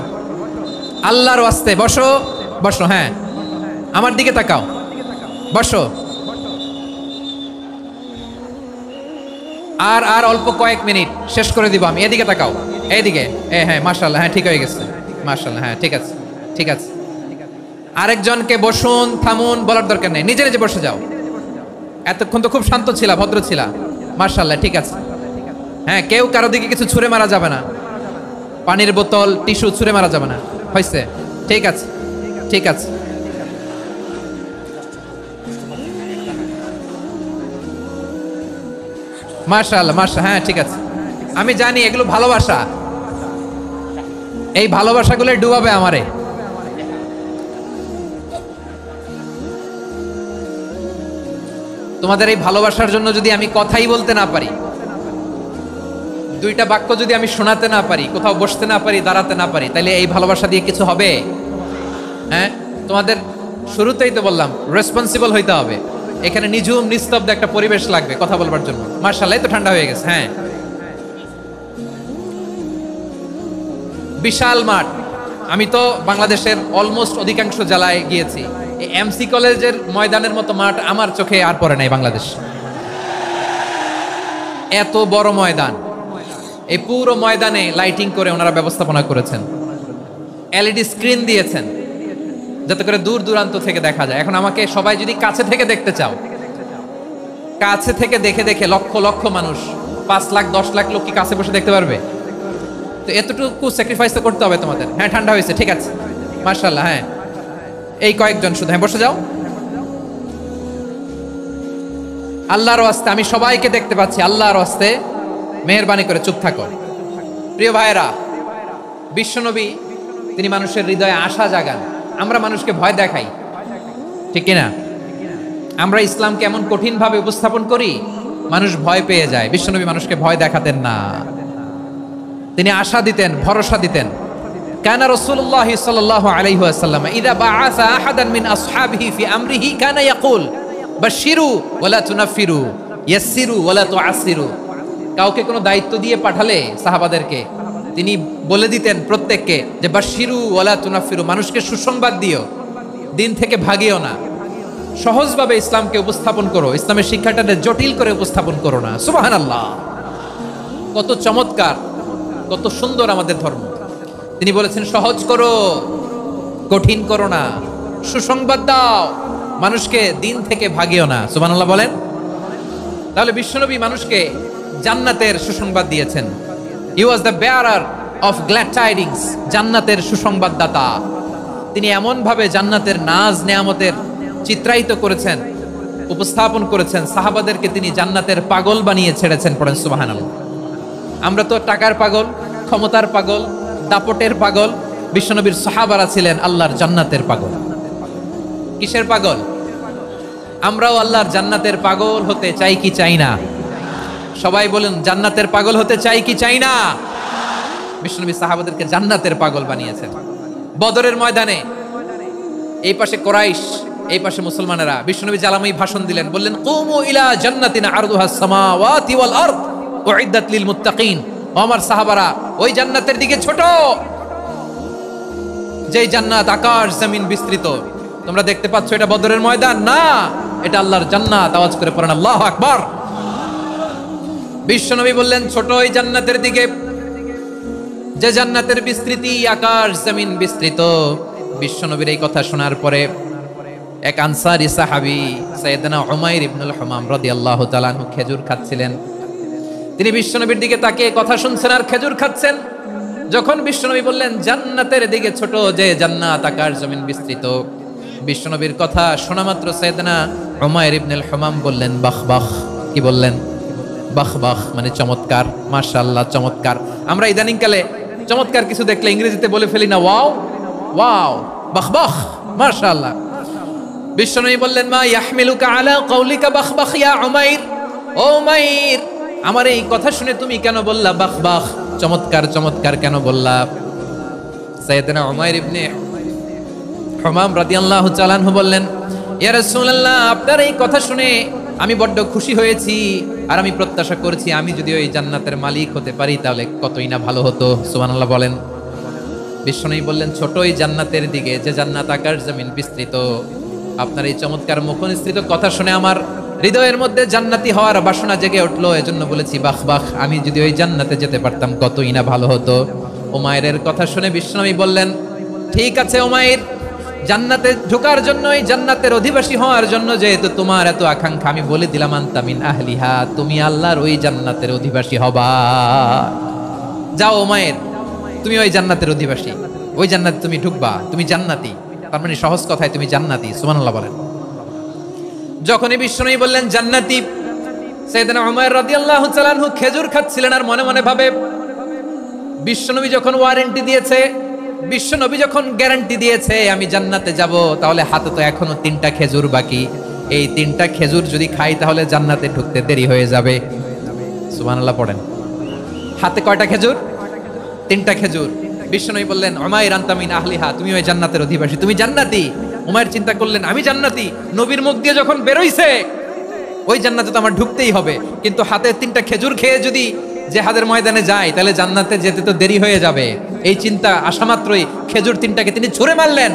A: আল্লাহর ওয়াস্তে বসো বসো। হ্যাঁ, আমার দিকে তাকাও, বসো। আর আর অল্প কয়েক মিনিট, শেষ করে দিব আমি। এদিকে তাকাও, এইদিকে। হ্যাঁ, মাশাআল্লাহ, হ্যাঁ ঠিক হয়ে গেছে, মাশাআল্লাহ, হ্যাঁ ঠিক আছে, ঠিক আছে। আরেকজনকে বসুন, থামুন বলার দরকার নেই, নিজে নিজে বসে যাও। এতক্ষণ তো খুব শান্ত ছিলা, ভদ্র ছিলা, মাশাআল্লাহ, ঠিক আছে। হ্যাঁ, কেউ কারো দিকে কিছু ছুঁড়ে মারা যাবে না, পানির বোতল, টিস্যু ছুঁড়ে মারা যাবে না, হয়েছে? ঠিক আছে, ঠিক আছে। মাশাআল্লাহ, মাশাআল্লাহ, হ্যাঁ ঠিক আছে। আমি জানি এগুলো ভালোবাসা, এই ভালোবাসাগুলো ডুবাবে আমারে। তোমাদের এই ভালোবাসার জন্য যদি আমি কথাই বলতে না পারি, দুইটা বাক্য যদি আমি শোনাতে না পারি, কোথাও বসতে না পারি, দাঁড়াতে না পারি, তাহলে এই ভালোবাসা দিয়ে কিছু হবে? হ্যাঁ, তোমাদের শুরুতেই তো বললাম রেসপন্সিবল হইতে হবে। এখানে নিঝুম নিস্তব্ধ একটা পরিবেশ লাগবে কথা বলবার জন্য। মাশাআল্লাহ, তো ঠান্ডা হয়ে গেছে। হ্যাঁ, বিশাল মাঠ। আমি তো বাংলাদেশের অলমোস্ট অধিকাংশ জেলায় গিয়েছি, এই এমসি কলেজের ময়দানের মতো মাঠ আমার চোখে আর পড়ে নাই বাংলাদেশ। এত বড় ময়দান, এই পুরো ময়দানে লাইটিং করে ওনারা ব্যবস্থাপনা করেছেন, এলইডি স্ক্রিন দিয়েছেন যাতে করে দূর দূরান্ত থেকে দেখা যায়। এখন আমাকে সবাই যদি কাছে থেকে দেখতে চাও, কাছে থেকে দেখে দেখে লক্ষ লক্ষ মানুষ, 5 লাখ 10 লাখ লোক কি কাছে বসে দেখতে পারবে? তো এতটুকু স্যাক্রিফাইস তো করতে হবে তোমাদের। হ্যাঁ, ঠান্ডা হয়েছে, ঠিক আছে, মাশাআল্লাহ। হ্যাঁ, এই কয়েকজন শুধু, হ্যাঁ বসে যাও। আল্লাহর ওয়াস্তে আমি সবাইকে দেখতে পাচ্ছি, আল্লাহর ওয়াস্তে মেহেরবানি করে চুপ থাকো। প্রিয় ভাইয়েরা, বিশ্বনবী তিনি মানুষের হৃদয়ে আশা জাগান। আমরা মানুষকে ভয় দেখাই, ঠিক কিনা? আমরা ইসলামকে এমন কঠিন ভাবে উপস্থাপন করি, মানুষ ভয় পেয়ে যায়। বিশ্বনবী মানুষকে ভয় দেখাতেন না, তিনি আশা দিতেন, ভরসা দিতেন। কানা রাসূলুল্লাহ সাল্লাল্লাহু আলাইহি ওয়াসাল্লাম ইযা বাআসা আহাদান মিন আসহাবিহি ফি আমরিহি কানা ইয়াকুল বাশশিরু ওয়ালা তুনাফিরু ইয়াসসিরু ওয়ালা তুআসসিরু। কাউকে কোনো দায়িত্ব দিয়ে পাঠালে সাহাবাদেরকে তিনি বলে দিতেন প্রত্যেককে যে বাশশিরু ওয়ালা তুনাফিরু, মানুষকে সুসংবাদ দিও, দিন থেকে ভাগিও না, সহজভাবে ইসলামকে উপস্থাপন করো, ইসলামের শিক্ষাটাকে জটিল করে উপস্থাপন করো না। সুবহানাল্লাহ, কত চমৎকার, কত সুন্দর আমাদের ধর্ম। তিনি বলেছেন সহজ করো, কঠিন করো না, সুসংবাদ দাও, মানুষকে দিন থেকে ভাগিও না। সুবহানাল্লাহ বলেন। তাহলে বিশ্বনবী মানুষকে জান্নাতের সুসংবাদ দিয়েছেন। He was the bearer of glad tidings, জান্নাতের সুসংবাদদাতা। তিনি এমন ভাবে জান্নাতের নাজ নেয়ামতের চিত্রায়িত করেছেন, উপস্থাপন করেছেন, সাহাবাদেরকে তিনি জান্নাতের পাগল বানিয়ে ছেড়েছেন। পড়েন সুবহানাল্লাহ। আমরা তো টাকার পাগল, ক্ষমতার পাগল, দাপটের পাগল। বিশ্বনবীর সাহাবারা ছিলেন আল্লাহর জান্নাতের পাগল। কিসের পাগল? আমরাও আল্লাহর জান্নাতের পাগল হতে চাই কি চাই না? সবাই বলেন, জান্নাতের পাগল হতে চাই কি চাই না? বিশ্বনবী সাহাবাদেরকে জান্নাতের পাগল বানিয়েছেন। বদরের ময়দানে এই পাশে কোরাইশ, এই পাশে মুসলমানেরা। বিশ্বনবী জালামি ভাষণ দিলেন, বললেন কুমু ইলা জান্নাতিন আরদুহাস সামাওয়াতি ওয়াল আরদ উইদ্দাত লিল মুত্তাকিন। ও আমার সাহাবারা, ওই জান্নাতের দিকে ছোট, যেই জান্নাত আকাশ জমিন বিস্তৃত। তোমরা দেখতে পাচ্ছ এটা বদরের ময়দান না, এটা আল্লাহর জান্নাত। আওয়াজ করে পড়েন আল্লাহু আকবার। বিশ্বনবী বললেন ছোট ওই জান্নাতের দিকে, যে জান্নাতের বিস্তৃতি আকাশ জমিন বিস্তৃত। বিশ্বনবীর এই কথা শোনার পরে এক আনসারী সাহাবী সাইয়েদনা উমাইর ইবনুল হুমাম রাদিয়াল্লাহু তাআলা আনহু খেজুর খাচ্ছিলেন। তিনি বিশ্বনবীর দিকে তাকিয়ে কথা শুনছেন আর খেজুর খাচ্ছেন। যখন বিশ্বনবী বললেন জান্নাতের দিকে ছোট, যে জান্নাত আকাশ জমিন বিস্তৃত, বিশ্বনবীর কথা শোনা মাত্র সাইয়েদনা উমাইর ইবনুল হুমাম বললেন বাহ বাহ। কি বললেন? বাহ বাহ, মানে চমৎকার, মাশাআল্লাহ চমৎকার। আমরা ইদানিং কালে চমৎকার কিছু দেখলে ইংরেজিতে বলে ফেলি না ওয়াও ওয়াও, বাহ বাহ, মাশাআল্লাহ। বিশ্বনবী বললেন, মা ইয়াহমিলুকা আলা কওলিকা বাখবাখ ইয়া উমাইর। ও উমাইর, আমার এই কথা শুনে তুমি কেন বললা বাখবাখ, চমৎকার চমৎকার কেন বললা? সাইয়েদনা উমাইর ইবনে হুমাম রাদিয়াল্লাহু তাআলা আনহু বললেন, ইয়া রাসূলুল্লাহ, আপনার এই কথা শুনে আমি বড্ড খুশি হয়েছি, আর আমি প্রত্যাশা করেছি আমি যদি ওই জান্নাতের মালিক হতে পারি তাহলে কতই না ভালো হতো। সুবহানাল্লাহ বলেন। বিশ্বনবী বললেন, ছোট এই জান্নাতের দিকে, যে জান্নাত আকাশ জমিন বিস্তৃত, আপনার এই চমৎকার মুখনিসৃত কথা শুনে আমার হৃদয়ের মধ্যে জান্নাতি হওয়ার বাসনা জেগে উঠলো, এজন্য বলেছি বাখ বাখ, আমি যদি ওই জান্নাতে যেতে পারতাম কতই না ভালো হতো। উমাইরের কথা শুনে বিশ্বনবী বললেন, ঠিক আছে উমাইর, জান্নাতে ঢোকার জন্য, এই জান্নাতের অধিবাসী হওয়ার জন্য যেহেতু তোমার এত আকাঙ্ক্ষা, আমি বলে দিলাম আনতা মিন আহলিহা, তুমি আল্লাহর ওই জান্নাতের অধিবাসী হবা। যাও উমাইর, তুমি ওই জান্নাতের অধিবাসী, ওই জান্নাতে তুমি ঢুকবা, তুমি জান্নাতি। তার মানে সহজ কথায় তুমি জান্নাতি। সুবহানাল্লাহ বলেন। যখনই বিশ্বনবী বললেন জান্নাতি, সাইয়েদনা উমাইর রাদিয়াল্লাহু তাআলা আনহু খেজুর খাচ্ছিলেন আর মনে মনে ভাবে, বিশ্বনবী যখন ওয়ারেন্টি দিয়েছে, বিশ্বনবী যখন গ্যারান্টি দিয়েছে আমি জান্নাতে যাব, তাহলে হাতে তো এখনো 3টা খেজুর বাকি। এই 3টা খেজুর যদি খাই তাহলে জান্নাতে ঢুকতে দেরি হয়ে যাবে। সুবহানাল্লাহ পড়েন। হাতে কয়টা খেজুর? 3টা খেজুর। বিশ্বনবী বললেন, উমাইর আনতা মিন আহলিহা, তুমি ওই জান্নাতের অধিবাসী, তুমি জান্নাতি। উমাইর চিন্তা করলেন, আমি জান্নাতি, নবীর মুখ দিয়ে যখন বেরোইছে ওই জান্নাতে তো আমার ঢুকতেই হবে, কিন্তু হাতে 3টা খেজুর খেয়ে যদি জিহাদের ময়দানে যায় তাহলে জান্নাতে যেতে তো দেরি হয়ে যাবে। এই চিন্তা আসা মাত্রই খেজুর 3টাকে তিনি ছুঁড়ে মারলেন,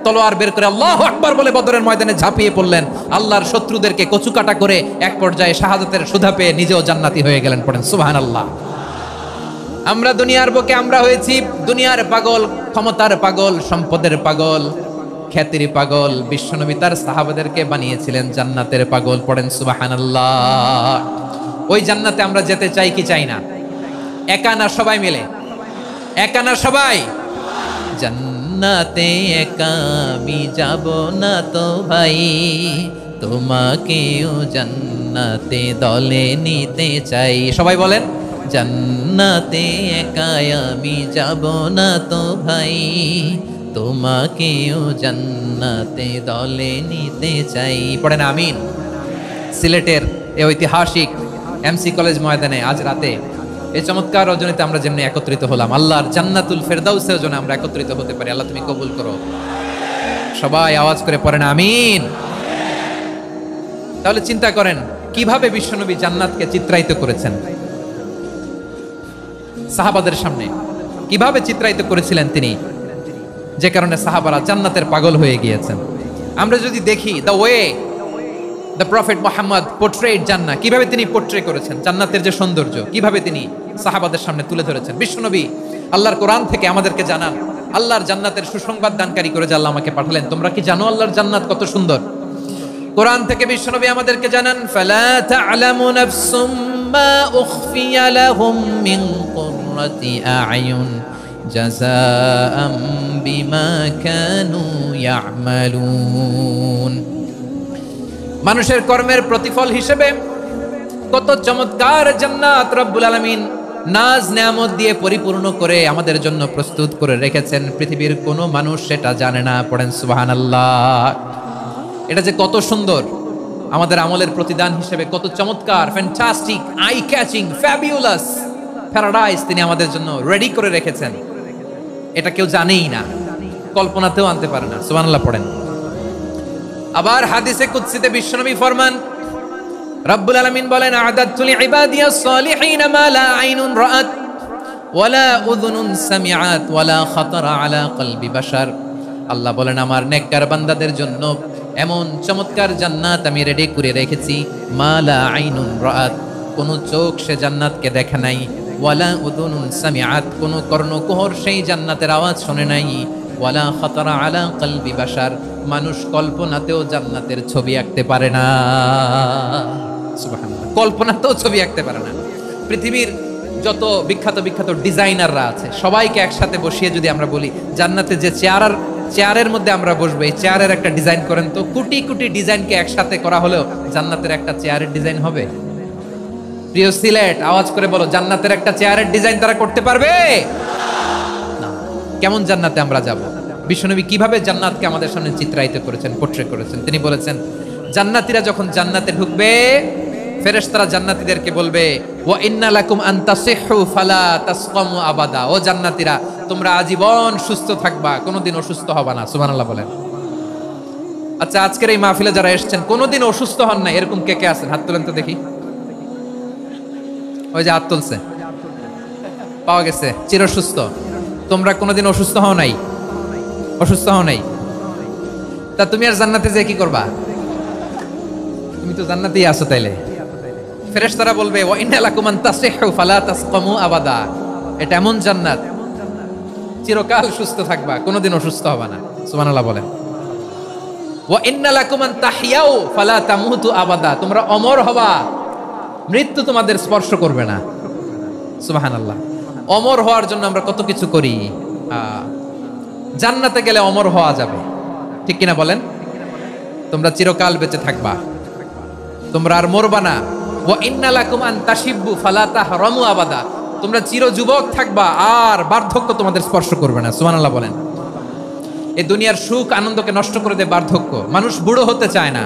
A: তলোয়ার বের করে আল্লাহু আকবার বলে বদরের ময়দানে ঝাঁপিয়ে পড়লেন। আল্লাহর শত্রুদেরকে কচুকাটা করে এক পর্যায়ে শাহাদাতের সুধা পেয়ে নিজেও জান্নাতি হয়ে গেলেন। পড়েন সুবহানাল্লাহ। আমরা দুনিয়ার বুকে আমরা হয়েছি দুনিয়ার পাগল, ক্ষমতার পাগল, সম্পদের পাগল, খ্যাতির পাগল। বিশ্বনবী তার সাহাবাদেরকে বানিয়েছিলেন জান্নাতের পাগল। পড়েন সুবহানাল্লাহ। ওই জান্নাতে আমরা যেতে চাই কি চাই না? একা না সবাই মিলে? একা না সবাই? জান্নাতে একা আমি যাব না তো ভাই, তোমাকেও জান্নাতে দলে নিতে চাই। সবাই বলেন, জান্নাতে একা আমি যাব না তো ভাই, তোমাকেও জান্নাতে দলে নিতে চাই। পড়েন আমিন। সিলেটের এই ঐতিহাসিক এমসি কলেজ ময়দানে আজ রাতে এই চমৎকার রজনীতে আমরা যেমনি একত্রিত হলাম, আল্লাহর জান্নাতুল ফেরদাউসের জন্য আমরা একত্রিত হতে পারি। আল্লাহ তুমি কবুল করো। সবাই আওয়াজ করে পড়েন আমিন। তাহলে চিন্তা করেন কিভাবে বিশ্বনবী জান্নাতকে চিত্রায়িত করেছেন সাহাবাদের সামনে, কিভাবে চিত্রায়িত করেছিলেন তিনি, যে কারণে সাহাবারা জান্নাতের পাগল হয়ে গিয়েছেন। আমরা যদি দেখি the way the prophet Muhammad portrait জান্নাত, কিভাবে তিনি পোর্ট্রে করেছেন জান্নাতের যে সৌন্দর্য, কিভাবে তিনি সাহাবাদের সামনে তুলে ধরেছেন। বিশ্বনবী আল্লাহর কোরআন থেকে আমাদেরকে জানান, আল্লাহর জান্নাতের সুসংবাদ দানকারী করে যে আল্লাহ আমাকে পাঠালেন। তোমরা কি জানো আল্লাহর জান্নাত কত সুন্দর? কোরআন থেকে বিশ্বনবী আমাদেরকে জানান, ফালা তা'লামু নাফসুম মা উখফিয়া লাহুম মিন কুররাতি আ'য়ুন জাযাআম বিমা কানু ইয়া'মালুন। মানুষের কর্মের প্রতিফল হিসেবে কত চমৎকার জান্নাত রব্বুল আলামিন নাজ নেয়ামত দিয়ে পরিপূর্ণ করে আমাদের জন্য প্রস্তুত করে রেখেছেন। পৃথিবীর কোনো মানুষ সেটা জানে না। পড়েন সুবহানাল্লাহ। এটা যে কত সুন্দর, আমাদের আমলের প্রতিদান হিসেবে কত চমৎকার, fantastic, eye catching, fabulous paradise তিনি আমাদের জন্য রেডি করে রেখেছেন। এটা কেউ জানেই না, কল্পনাতেও আনতে পারে না। সুবহানাল্লাহ পড়েন। আবার হাদিসে কুদসিতে বিশ্বনবী ফরমান, রব্বুল আলামিন বলেন, আ'দাতু লিইবাদিয়াস সালিহিন মা লা আইনুন রাআত ওয়ালা উযুনুন সামিআত ওয়ালা খাতারা আলা কলবি বাশার। আল্লাহ বলেন, আমার নেককার বান্দাদের জন্য এমন চমৎকার জান্নাত আমি রেডি করে রেখেছি, মা লা আইনুন রাআত, কোন চোখ সে জান্নাতকে দেখে নাই, ওয়ালা উযুনুন সামিআত, কোন কর্ণকুহর সেই জান্নাতের আওয়াজ শুনে নাই, ওয়ালা খাতারা আলা কলবি বাশার, মানুষ কল্পনাতেও জান্নাতের ছবি আঁকতে পারে না। সুবহানাল্লাহ, কল্পনাতেও ছবি আঁকতে পারে না। পৃথিবীর যত বিখ্যাত বিখ্যাত ডিজাইনাররা আছে সবাইকে একসাথে বসিয়ে যদি আমরা বলি জান্নাতে যে চেয়ারের মধ্যে আমরা বসবো, এই চেয়ারের একটা ডিজাইন করেন তো, কোটি কোটি ডিজাইনকে একসাথে করা হলেও জান্নাতের একটা চেয়ারের ডিজাইন হবে? প্রিয় সিলেট, আওয়াজ করে বলো, জান্নাতের একটা চেয়ারের ডিজাইন তারা করতে পারবে না। কেমন জান্নাতে আমরা যাব? বিশ্বনবী কিভাবে জান্নাতকে আমাদের সামনে চিত্রায়িত করেছেন, পোট্রে করেছেন। তিনি বলেছেন, জান্নাতীরা যখন জান্নাতে ঢুকবে, ফেরেশতারা জান্নাতীদেরকে বলবে, ওয়া ইন্না লাকুম আন তাসিহু ফালা তাসকামু আবাদা। ও জান্নাতীরা, তোমরা আজীবন সুস্থ থাকবা, কোনোদিন অসুস্থ হবা না। সুবহানাল্লাহ বলেন। আচ্ছা, আজকের এই মাহফিলে যারা এসেছেন কোনোদিন অসুস্থ হন না, এরকম কে কে আছেন? হাত তুলেন তো দেখি। ওই যে হাত তুলছে, পাওয়া গেছে, চিরসুস্থ। তোমরা কোনোদিন অসুস্থ হও নাই? অসুস্থ হও নাই? তা তুমি আর জান্নাতে যে কি করবা? তুমি তো জান্নাতেই আছো তাইলে। ফেরেশতারা বলবে, ওয়া ইন্না লাকুম আন তাসিহু ফালা তাসকামু আবাদা। এটা এমন জান্নাত, চিরকাল সুস্থ থাকবা, কোনোদিন অসুস্থ হবা না। সুবহানাল্লাহ বলেন। ওয়া ইন্না লাকুম আন তাহইয়াউ ফালা তামুতু আবাদা। তোমরা অমর হবা, মৃত্যু তোমাদের স্পর্শ করবে না। সুবহানাল্লাহ। অমর হওয়ার জন্য আমরা কত কিছু করি। জান্নাতে গেলে অমর হওয়া যাবে, ঠিক কিনা বলেন? তোমরা চিরকাল বেঁচে থাকবা, তোমরা আর মরবা না। ওয়া ইন্না লাকুম আন তাশিব্বু ফালা তাহরামু আবাদা। তোমরা চির যুবক থাকবা, আর বার্ধক্য তোমাদের স্পর্শ করবে না। সুবহানাল্লাহ বলেন। এই দুনিয়ার সুখ আনন্দকে নষ্ট করে দেয় বার্ধক্য। মানুষ বুড়ো হতে চায় না।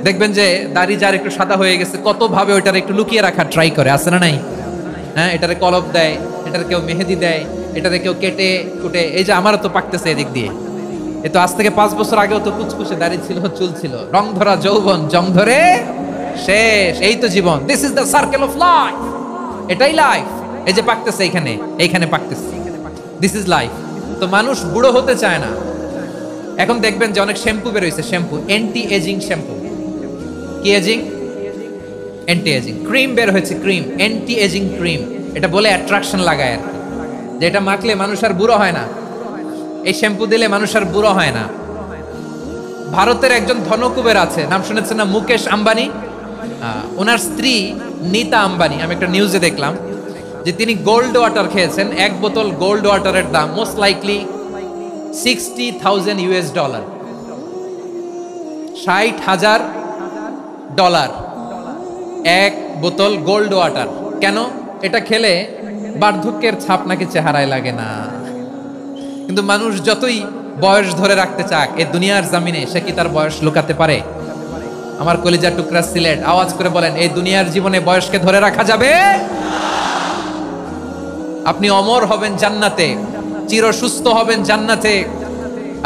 A: দেখবেন যে দাড়ি যার একটু সাদা হয়ে গেছে, কত ভাবে ওইটার একটু লুকিয়ে রাখার ট্রাই করে, আছে না নাই? হ্যাঁ, এটারে কলপ দেয়, এটার কেউ মেহেদি দেয়, এটারে কেউ কেটে কুটে। এই যে আমারও তো পাকতেছে এদিক দিয়ে। এ তো আজ থেকে 5 বছর আগেও তো কুচকুচে দাড়ি ছিল, চুল ছিল, রং ধরা যৌবন, জং ধরে শেষ। এই তো জীবন। This is the circle of life. এটাই লাইফ। এই যে পাকতেছে এইখানে, এইখানে পাকতেছে। This is life. তো মানুষ বুড়ো হতে চায় না। এখন দেখবেন যে অনেক শ্যাম্পু বের হয়েছে, শ্যাম্পু, অ্যান্টি এজিং শ্যাম্পু। কি এজিং? Anti ageing. ক্রিম বের হয়েছে, ক্রিম, অ্যান্টি এজিং ক্রিম। এটা বলে অ্যাট্রাকশন লাগায় আর কি, যে এটা মাখলে মানুষ আর বুড়ো হয় না, এই শ্যাম্পু দিলে মানুষ আর বুড়ো হয় না। ভারতের একজন ধনকুবের আছে, নাম শুনেছেন না? মুকেশ আম্বানি। ওনার স্ত্রী নীতা আম্বানি, আমি একটা নিউজে দেখলাম যে তিনি গোল্ড ওয়াটার খেয়েছেন। 1 বোতল গোল্ড ওয়াটারের দাম মোস্ট লাইকলি $60,000 $60,000 1 বোতল গোল্ড ওয়াটার। কেন? এটা খেলে বার্ধক্যের ছাপ নাকি চেহারায় লাগে না। কিন্তু মানুষ যতই বয়স ধরে রাখতে চাক, এই দুনিয়ার জামিনে সে কি তার বয়স লুকাতে পারে? আমার কলিজার টুকরা সিলেট, আওয়াজ করে বলেন, এই দুনিয়ার জীবনে বয়সকে ধরে রাখা যাবে? আপনি অমর হবেন জান্নাতে, চির সুস্থ হবেন জান্নাতে।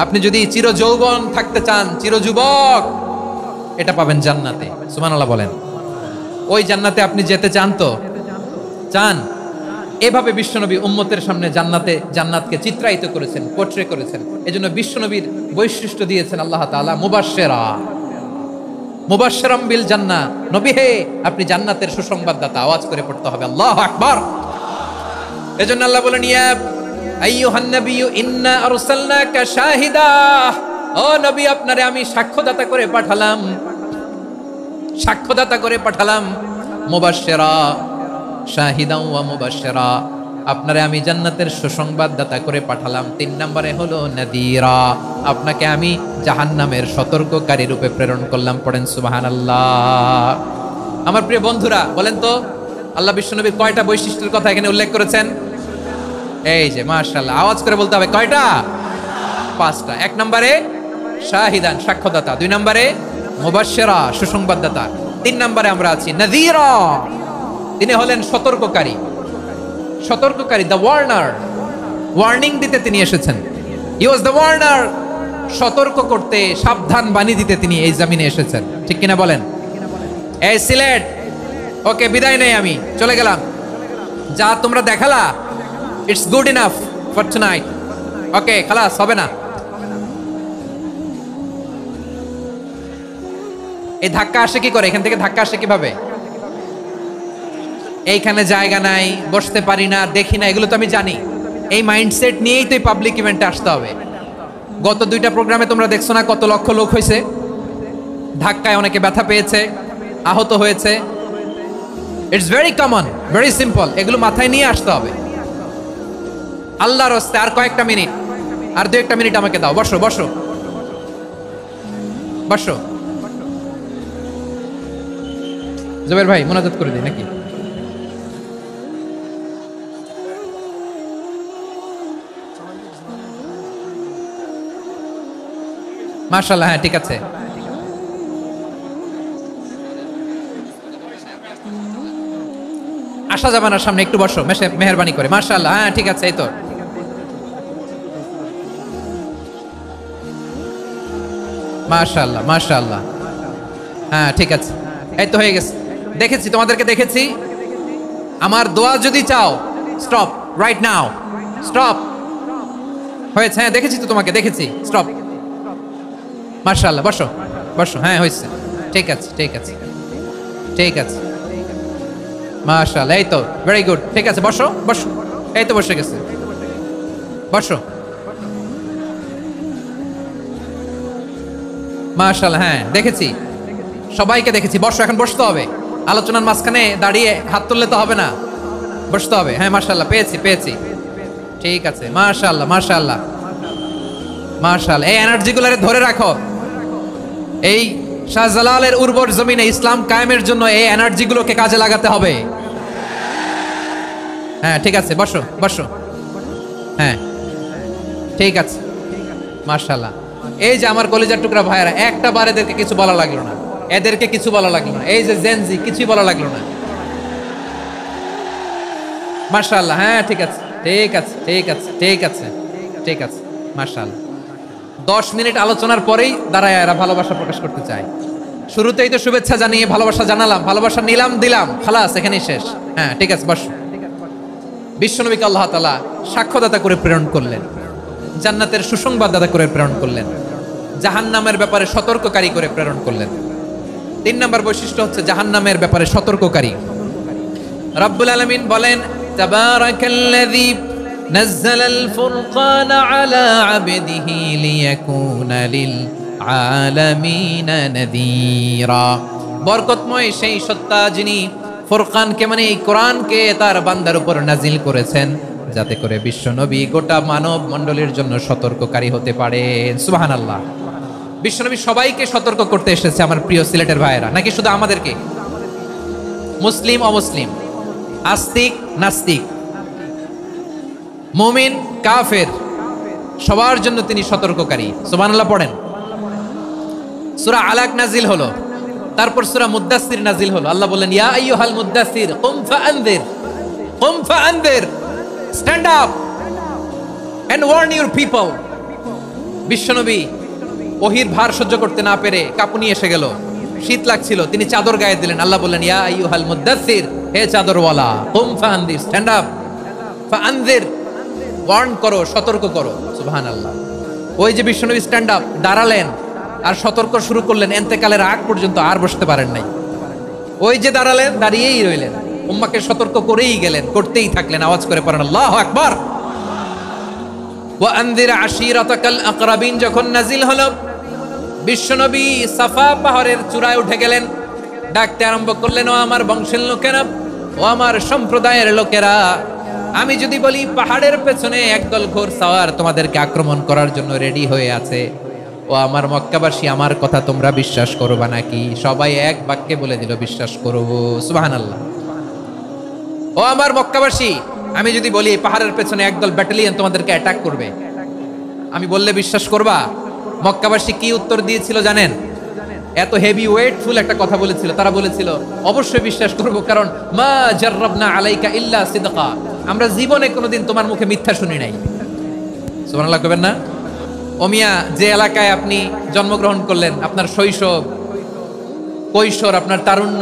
A: আপনি যদি চির যৌবন থাকতে চান, চির যুবক, এটা পাবেন জান্নাতে। সুবহানাল্লাহ বলেন। ওই জান্নাতে আপনি যেতে চান তো? চান? এভাবে বিশ্বনবী উম্মতের সামনে জান্নাতকে চিত্রায়িত করেছেন, পোট্রে করেছেন। এজন্য বিশ্বনবীর বৈশিষ্ট্য দিয়েছেন আল্লাহ তাআলা মুবাশশিরা, মুবাশশিরাম বিল জান্নাহ। নবী হে, আপনি জান্নাতের সুসংবাদদাতা। আওয়াজ করে পড়তে হবে আল্লাহু আকবার। এজন্য আল্লাহ বলেন, ইয়া আইয়ুহান নাবিয়্যু ইন্না আরসালনাকা শাহিদা। ও নবী, আপনারে আমি সাক্ষ্যদাতা করে পাঠালাম, সাক্ষ্যদাতা করে পাঠালাম। মুবাশশিরা, শাহিদাও ওয়া মুবাশশিরা, আপনারে আমি জান্নাতের সুসংবাদদাতা করে পাঠালাম। 3 নম্বরে হলো নাযীরা, আপনাকে আমি জাহান্নামের সতর্ককারী রূপে প্রেরণ করলাম। পড়েন সুবহানাল্লাহ। আমার প্রিয় বন্ধুরা, বলেন তো আল্লাহ বিশ্বনবীর কয়টা বৈশিষ্ট্যের কথা এখানে উল্লেখ করেছেন? এই যে মাশাআল্লাহ, আওয়াজ করে বলতে হবে, কয়টা? 5টা। 1 নম্বরে শাহিদান, সাক্ষ্যদাতা। 2 নম্বরে মুবাশশিরা, সুসংবাদদাতা। 3 নম্বরে আমরা আছি নাযীরা, তিনি হলেন সতর্ককারী। সতর্ককারী, দ্য ওয়ার্নার, ওয়ার্নিং দিতে তিনি এসেছেন। হি ওয়াজ দ্য ওয়ার্নার, সতর্ক করতে, সাবধান বাণী দিতে তিনি এই জমিনে এসেছেন। ঠিক কিনা বলেন? এই সিলেট, ওকে, বিদায় নেই, আমি চলে গেলাম। যা তোমরা দেখালা, it's good enough for tonight. Okay, খালাস, হবে না। এই ধাক্কা আসে কি করে? এখান থেকে ধাক্কা আসে কিভাবে? এইখানে জায়গা নাই, বসতে পারি না, দেখি না, এগুলো তো আমি জানি। এই মাইন্ডসেট নিয়েই তো এই পাবলিক ইভেন্টে আসতে হবে। গত 2টা প্রোগ্রামে তোমরা দেখছো না কত লক্ষ লোক হয়েছে? ধাক্কায় অনেকে ব্যথা পেয়েছে, আহত হয়েছে। It's very common, very simple. এগুলো মাথায় নিয়ে আসতে হবে। আল্লাহর রাস্তে আর কয়েকটা মিনিট, আর 2-1 মিনিট আমাকে দাও। বসো বসো বসো। জবের ভাই, মোনাজাত করে দিই নাকি? মাশাআল্লাহ, হ্যাঁ ঠিক আছে। আসা যাবে না সামনে, একটু বসো মেহেরবানি করে। মাশাআল্লাহ, হ্যাঁ ঠিক আছে, এই তো। মাশাআল্লাহ মাশাআল্লাহ, হ্যাঁ ঠিক আছে, এই তো হয়ে গেছে। দেখেছি তোমাদেরকে, দেখেছি। আমার দোয়া যদি চাও, স্টপ রাইট নাও, স্টপ। হয়েছে, হ্যাঁ দেখেছি তো তোমাকে, দেখেছি, স্টপ। মাশাআল্লাহ, বসো বসো, হ্যাঁ হয়েছে, ঠিক আছে ঠিক আছে ঠিক আছে। মাশাআল্লাহ, এই তো, ভেরি গুড, ঠিক আছে, বসো বসো, এই তো বসে গেছে, বসো। মাশাআল্লাহ, হ্যাঁ দেখেছি, সবাইকে দেখেছি। বসো, এখন বসতে হবে। আলোচনার মাঝখানে দাঁড়িয়ে হাত তুললে তো হবে না, বসতে হবে। হ্যাঁ মাশাআল্লাহ, পেয়েছি পেয়েছি, ঠিক আছে। মাশাআল্লাহ মাশাআল্লাহ মাশাআল্লাহ, এই এনার্জিগুলোরে ধরে রাখো। এই শাহজালালের উর্বর জমিনে ইসলাম কায়েমের জন্য এই এনার্জিগুলোকে কাজে লাগাতে হবে। হ্যাঁ ঠিক আছে, বসো বসো, হ্যাঁ ঠিক আছে। মাশাআল্লাহ, এই যে আমার কলিজার টুকরা ভাইয়েরা, একটা বার এদেরকে কিছু বলা লাগলো না, এদেরকে কিছু বলা লাগলো না। এই যে জেনজি, কিছুই বলা লাগলো না। মাশাআল্লাহ, হ্যাঁ ঠিক আছে ঠিক আছে ঠিক আছে ঠিক আছে ঠিক আছে। মাশাআল্লাহ, 10 মিনিট আলোচনার পরেই দাঁড়ায় এরা ভালোবাসা প্রকাশ করতে চায়। শুরুতেই তো শুভেচ্ছা জানিয়ে ভালোবাসা জানালাম, ভালোবাসা নিলাম দিলাম, খালাস, এখানেই শেষ। হ্যাঁ ঠিক আছে, বস। বিশ্বনবীকে আল্লাহ তাআলা সাক্ষ্যদাতা করে প্রেরণ করলেন, জান্নাতের সুসংবাদদাতা করে প্রেরণ করলেন, জাহান্নামের ব্যাপারে সতর্ককারী করে প্রেরণ করলেন। 3 নম্বর বৈশিষ্ট্য হচ্ছে জাহান্নামের ব্যাপারে সতর্ককারী। রব্বুল আলামিন বলেন, তাবারাকাল্লাযী নাযালাল ফুরকানা আলা আবদিহি লিয়াকুনা লিল আলামিনা নাযীরা। বরকতময় সেই সত্তা যিনি ফুরকানকে, মানে এই কোরআনকে তার বান্দার উপর নাজিল করেছেন, যাতে করে বিশ্বনবী গোটা মানব মণ্ডলীর জন্য সতর্ককারী হতে পারেন। সুবহানাল্লাহ। বিশ্বনবী সবাইকে সতর্ক করতে এসেছে, আমার প্রিয় সিলেটের ভাইয়েরা, নাকি শুধু আমাদেরকে? মুসলিম অমুসলিম, আস্তিক নাস্তিক, মুমিন কাফের, সবার জন্য তিনি সতর্ককারী। সুবহানাল্লাহ পড়েন। সূরা আলাক নাজিল হলো, তারপর সূরা মুদ্দাসসির নাজিল হলো। আল্লাহ বললেন, ইয়া আইয়ুহাল মুদ্দাসসির কুম ফাআনযির, কুম ফাআনযির, stand up and warn your people. বিশ্বনবী ওহীর ভার সহ্য করতে না পেরে কাঁপুনি এসে গেল, শীত লাগছিল, তিনি চাদর গায়ে দিলেন। আল্লাহ বললেন, ইয়া আইয়ুহাল মুদ্দাসসির, হে চাদরওয়ালা, কুম ফাআনযির, স্ট্যান্ড আপ, ফাআনযির, ওয়ার্ন করো, সতর্ক করো। সুবহানাল্লাহ। ওই যে বিশ্বনবী স্ট্যান্ড আপ, দাঁড়ালেন আর সতর্ক শুরু করলেন, এন্তেকালের আগ পর্যন্ত আর বসতে পারেন নাই। ওই যে দাঁড়ালেন, দাঁড়িয়েই রইলেন, উম্মাকে সতর্ক করেই গেলেন, করতেই থাকলেন। আওয়াজ করে পড়েন আল্লাহু আকবার। ওয়া আনযির আশীরাতাকাল আকরাবিন যখন নাজিল হলো, বিশ্বনবী সাফা পাহাড়ের চূড়ায় উঠে গেলেন, ডাকতে আরম্ভ করলেন, ও আমার বংশের লোকেরা, ও আমার সম্প্রদায়ের লোকেরা, আমি যদি বলি পাহাড়ের পেছনে একদল ঘোড়সাওয়ার তোমাদেরকে আক্রমণ করার জন্য রেডি হয়ে আছে, ও আমার মক্কাবাসী, আমার কথা তোমরা বিশ্বাস করবা নাকি? সবাই এক বাক্যে বলে দিল, বিশ্বাস করব। সুবহানাল্লাহ। ও আমার মক্কাবাসী, আমি যদি বলি পাহাড়ের পেছনে একদল ব্যাটালিয়ন তোমাদেরকে অ্যাটাক করবে, আমি বললে বিশ্বাস করবা? মক্কাবাসী কি উত্তর দিয়েছিল জানেন? এত হেভি ওয়েটফুল একটা কথা বলেছিল। তারা বলেছিল, অবশ্যই বিশ্বাস করব, কারণ মা জাররাবনা আলাইকা ইল্লা সিদকা, আমরা জীবনে কোনোদিন তোমার মুখে মিথ্যা শুনি নাই। সুবহানাল্লাহ কইবেন না? ওমিয়া, যে এলাকায় আপনি জন্মগ্রহণ করলেন, আপনার শৈশব, কৈশোর, আপনার তারুণ্য,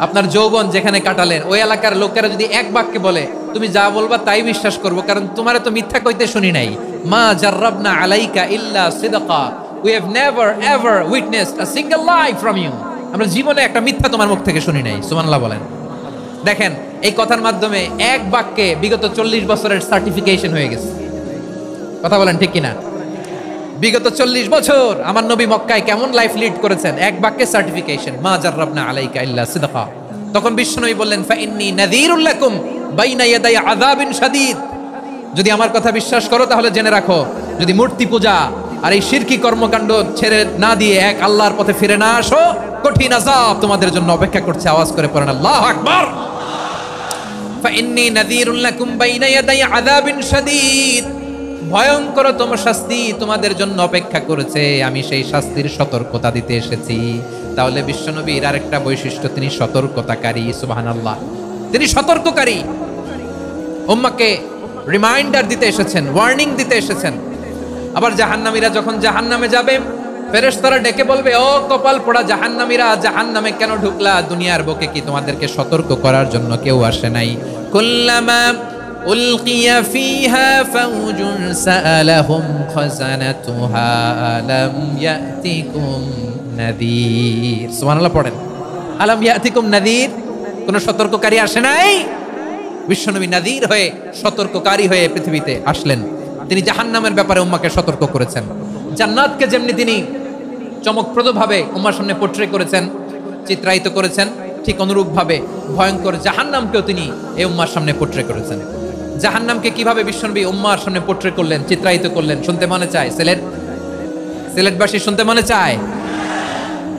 A: আপনার যৌবন যেখানে কাটালেন, ওই এলাকার লোকেরা যদি এক বাক্যে বলে তুমি যা বলবা তাই বিশ্বাস করব, কারণ তোমারে তো মিথ্যা কইতে শুনি নাই। মা জাররাবনা আলাইকা ইল্লা সিদকা, we have never ever witnessed a single lie from you, আমরা জীবনে একটা মিথ্যা তোমার মুখ থেকে শুনি নাই। সুবহানাল্লাহ বলেন। দেখেন, এই কথার মাধ্যমে এক বাক্যে বিগত 40 বছরের সার্টিফিকেশন হয়ে গেছে। কথা বলেন ঠিক কিনা? বিগত 40 বছর আমার নবী মক্কায় কেমন লাইফ লিড করেছেন, এক বাক্যে সার্টিফিকেশন, মা জাররাবনা আলাইকা ইল্লা সিদকা। তখন বিশ্বনবী বললেন, ফা ইন্নী নাযীরুল লাকুম বাইনা ইয়াদাই আযাবিন শাদীদ, যদি আমার কথা বিশ্বাস করো তাহলে জেনে রাখো, যদি মূর্তি পূজা আর এই শিরকি কর্মকাণ্ড ছেড়ে না দিয়ে এক আল্লাহর পথে ফিরে না আসো, কঠিন আযাব তোমাদের জন্য অপেক্ষা করছে। আওয়াজ করে পড়েন আল্লাহু আকবার। ফা ইন্নী নাযীরুল লাকুম বাইনা ইয়াদাই আযাবিন শাদীদ, ভয়ঙ্করতম শাস্তি তোমাদের জন্য অপেক্ষা করেছে, আমি সেই শাস্তির সতর্কতা দিতে এসেছি। তাহলে বিশ্বনবীর আরেকটা বৈশিষ্ট্য, তিনি সতর্কতাকারী। সুবহানাল্লাহ, তিনি সতর্ককারী। উম্মাহকে রিমাইন্ডার দিতে এসেছেন, ওয়ার্নিং দিতে এসেছেন। আবার জাহান্নামীরা যখন জাহান্নামে যাবে, ফেরেশতারা ডেকে বলবে, ও কপাল পোড়া জাহান্নামীরা, জাহান্নামে কেন ঢুকলা? দুনিয়ার বুকে কি তোমাদেরকে সতর্ক করার জন্য কেউ আসে নাই? কুল্লামা উলকিয়া ফিহা ফাউজুন সাআলাহুম খাযানাতুহা আলাম ইয়াতিকুম নাযীর। সুবহানাল্লাহ পড়েন, আলাম ইয়াতিকুম নাযীর, কোন সতর্ককারী আসে নাই? বিশ্বনবী নাযীর হয়ে, সতর্ককারী হয়ে পৃথিবীতে আসলেন। তিনি জাহান্নামের ব্যাপারে উম্মাহকে সতর্ক করেছেন। জান্নাতকে যেমনি তিনি চমকপ্রদভাবে উম্মার সামনে পোট্রে করেছেন, চিত্রায়িত করেছেন, ঠিক অনুরূপভাবে ভয়ঙ্কর জাহান্নামকেও তিনি এই উম্মার সামনে পোট্রে করেছেন। জাহান্নামকে কিভাবে বিশ্বনবী উম্মার সামনে পোট্রে করলেন, চিত্রায়িত করলেন, শুনতে মনে চায়? সিলেটবাসী শুনতে মনে চায়?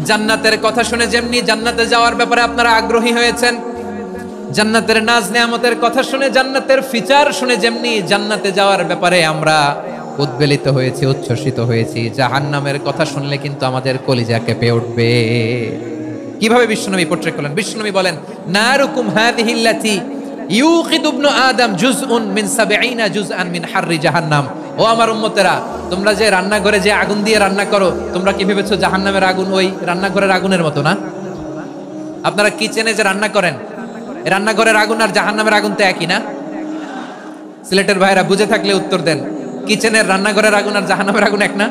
A: জান্নাতের কথা শুনে যেমনি জান্নাতে যাওয়ার ব্যাপারে আপনারা আগ্রহী হয়েছেন, জান্নাতের নাজ নেয়ামতের কথা শুনে, জান্নাতের ফিচার শুনে যেমনি জান্নাতে যাওয়ার ব্যাপারে আমরা উদ্বেলিত হয়েছি, উচ্ছ্বসিত হয়েছি, জাহান্নামের কথা শুনলে কিন্তু আমাদের কলিজা কেঁপে উঠবে। কিভাবে বিশ্বনবী পোট্রে করলেন? বিশ্বনবী বলেন, নারুকুম হাযিহিল্লাতী ইউকিদু ইবনু আদম জুজউন মিন ৭০ জুজআন মিন হাররি জাহান্নাম। ও আমার উম্মতেরা, তোমরা যে রান্নাঘরে যে আগুন দিয়ে রান্না করো, তোমরা কি ভেবেছো জাহান্নামের আগুন ওই রান্নাঘরের আগুনের মতো না? আপনারা কিচেনে যে রান্না করেন, রান্নাঘরের আগুন আর জাহান্নামের আগুন তো একই না? সিলেটের ভাইরা বুঝে থাকলে উত্তর দেন। কিচেনের রান্নাঘরের আগুন আর জাহান্নামের আগুন এক না?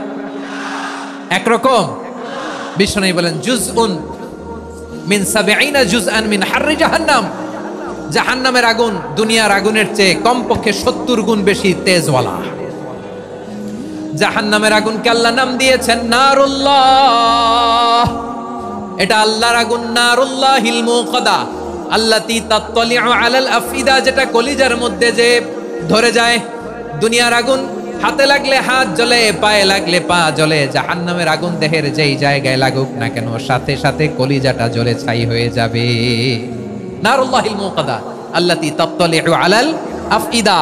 A: একরকম? বিশ্বনবী বলেন, জুজউন মিন ৭০ জুজআন মিন হাররি জাহান্নাম। জাহান্নামের আগুন দুনিয়ার আগুনের চেয়ে কমপক্ষে ৭০ গুণ বেশি তেজওয়ালা। জাহান্নামের আগুনকে আল্লাহ নাম দিয়েছেন নারুল্লাহ। এটা আল্লাহর আগুন, নারুল্লাহিল মুকাদা আল্লাতী তাত্তালিউ আলাল আফইদা, যেটা কলিজার মধ্যে যে ধরে যায়। দুনিয়ার আগুন হাতে লাগলে হাত জ্বলে, পায়ে লাগলে পা জ্বলে। জাহান্নামের আগুন দেহের যেই জায়গায় লাগুক না কেন, সাথে সাথে কলিজাটা জ্বলে ছাই হয়ে যাবে। নারুল্লাহিল মুকাদা আল্লাতী তাত্তালিউ আলাল আফইদা,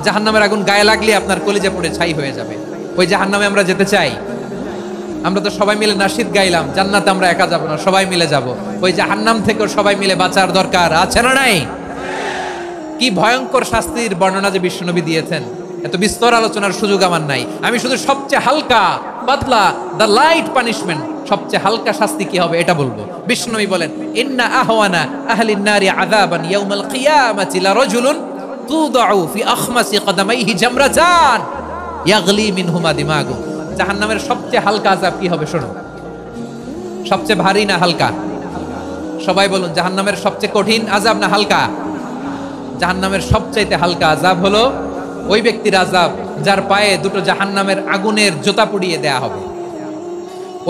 A: জাহান্নামের আগুন গায়ে লাগলে আপনার কলিজা পুড়ে ছাই হয়ে যাবে। ওই জাহান্নামে আমরা যেতে চাই? আমরা তো সবাই মিলে নাশিদ গাইলাম, জান্নাতে আমরা একা যাব না, সবাই মিলে যাব। ওই জাহান্নাম থেকেও সবাই মিলে বাঁচার দরকার আছে না নাই? কি ভয়ঙ্কর শাস্তির বর্ণনা যে বিশ্বনবী দিয়েছেন, এত বিস্তর আলোচনার সুযোগ আমার নাই। আমি শুধু সবচেয়ে হালকা পাতলা, দ্য লাইট পানিশমেন্ট, সবচেয়ে হালকা শাস্তি কি হবে এটা বলবো। বিশ্বনবী বলেন, ইন্না আহওয়ানা আহলিন নারি আযাবান ইয়াউমাল কিয়ামাতি লারাজুলুন তুদাউ ফি আখমাসি কদামাইহি জামরাতান ইয়াগলি মিনহুমা দিমাগু। জাহান্নামের সবচেয়ে হালকা আযাব কি হবে শোনো। সবচেয়ে ভারী না হালকা? সবাই বলুন, জাহান্নামের সবচেয়ে কঠিন আযাব না হালকা? জাহান্নামের সবচাইতে হালকা আযাব হলো ওই ব্যক্তির আযাব যার পায়ে দুটো জাহান্নামের আগুনের জুতা পুড়িয়ে দেয়া হবে।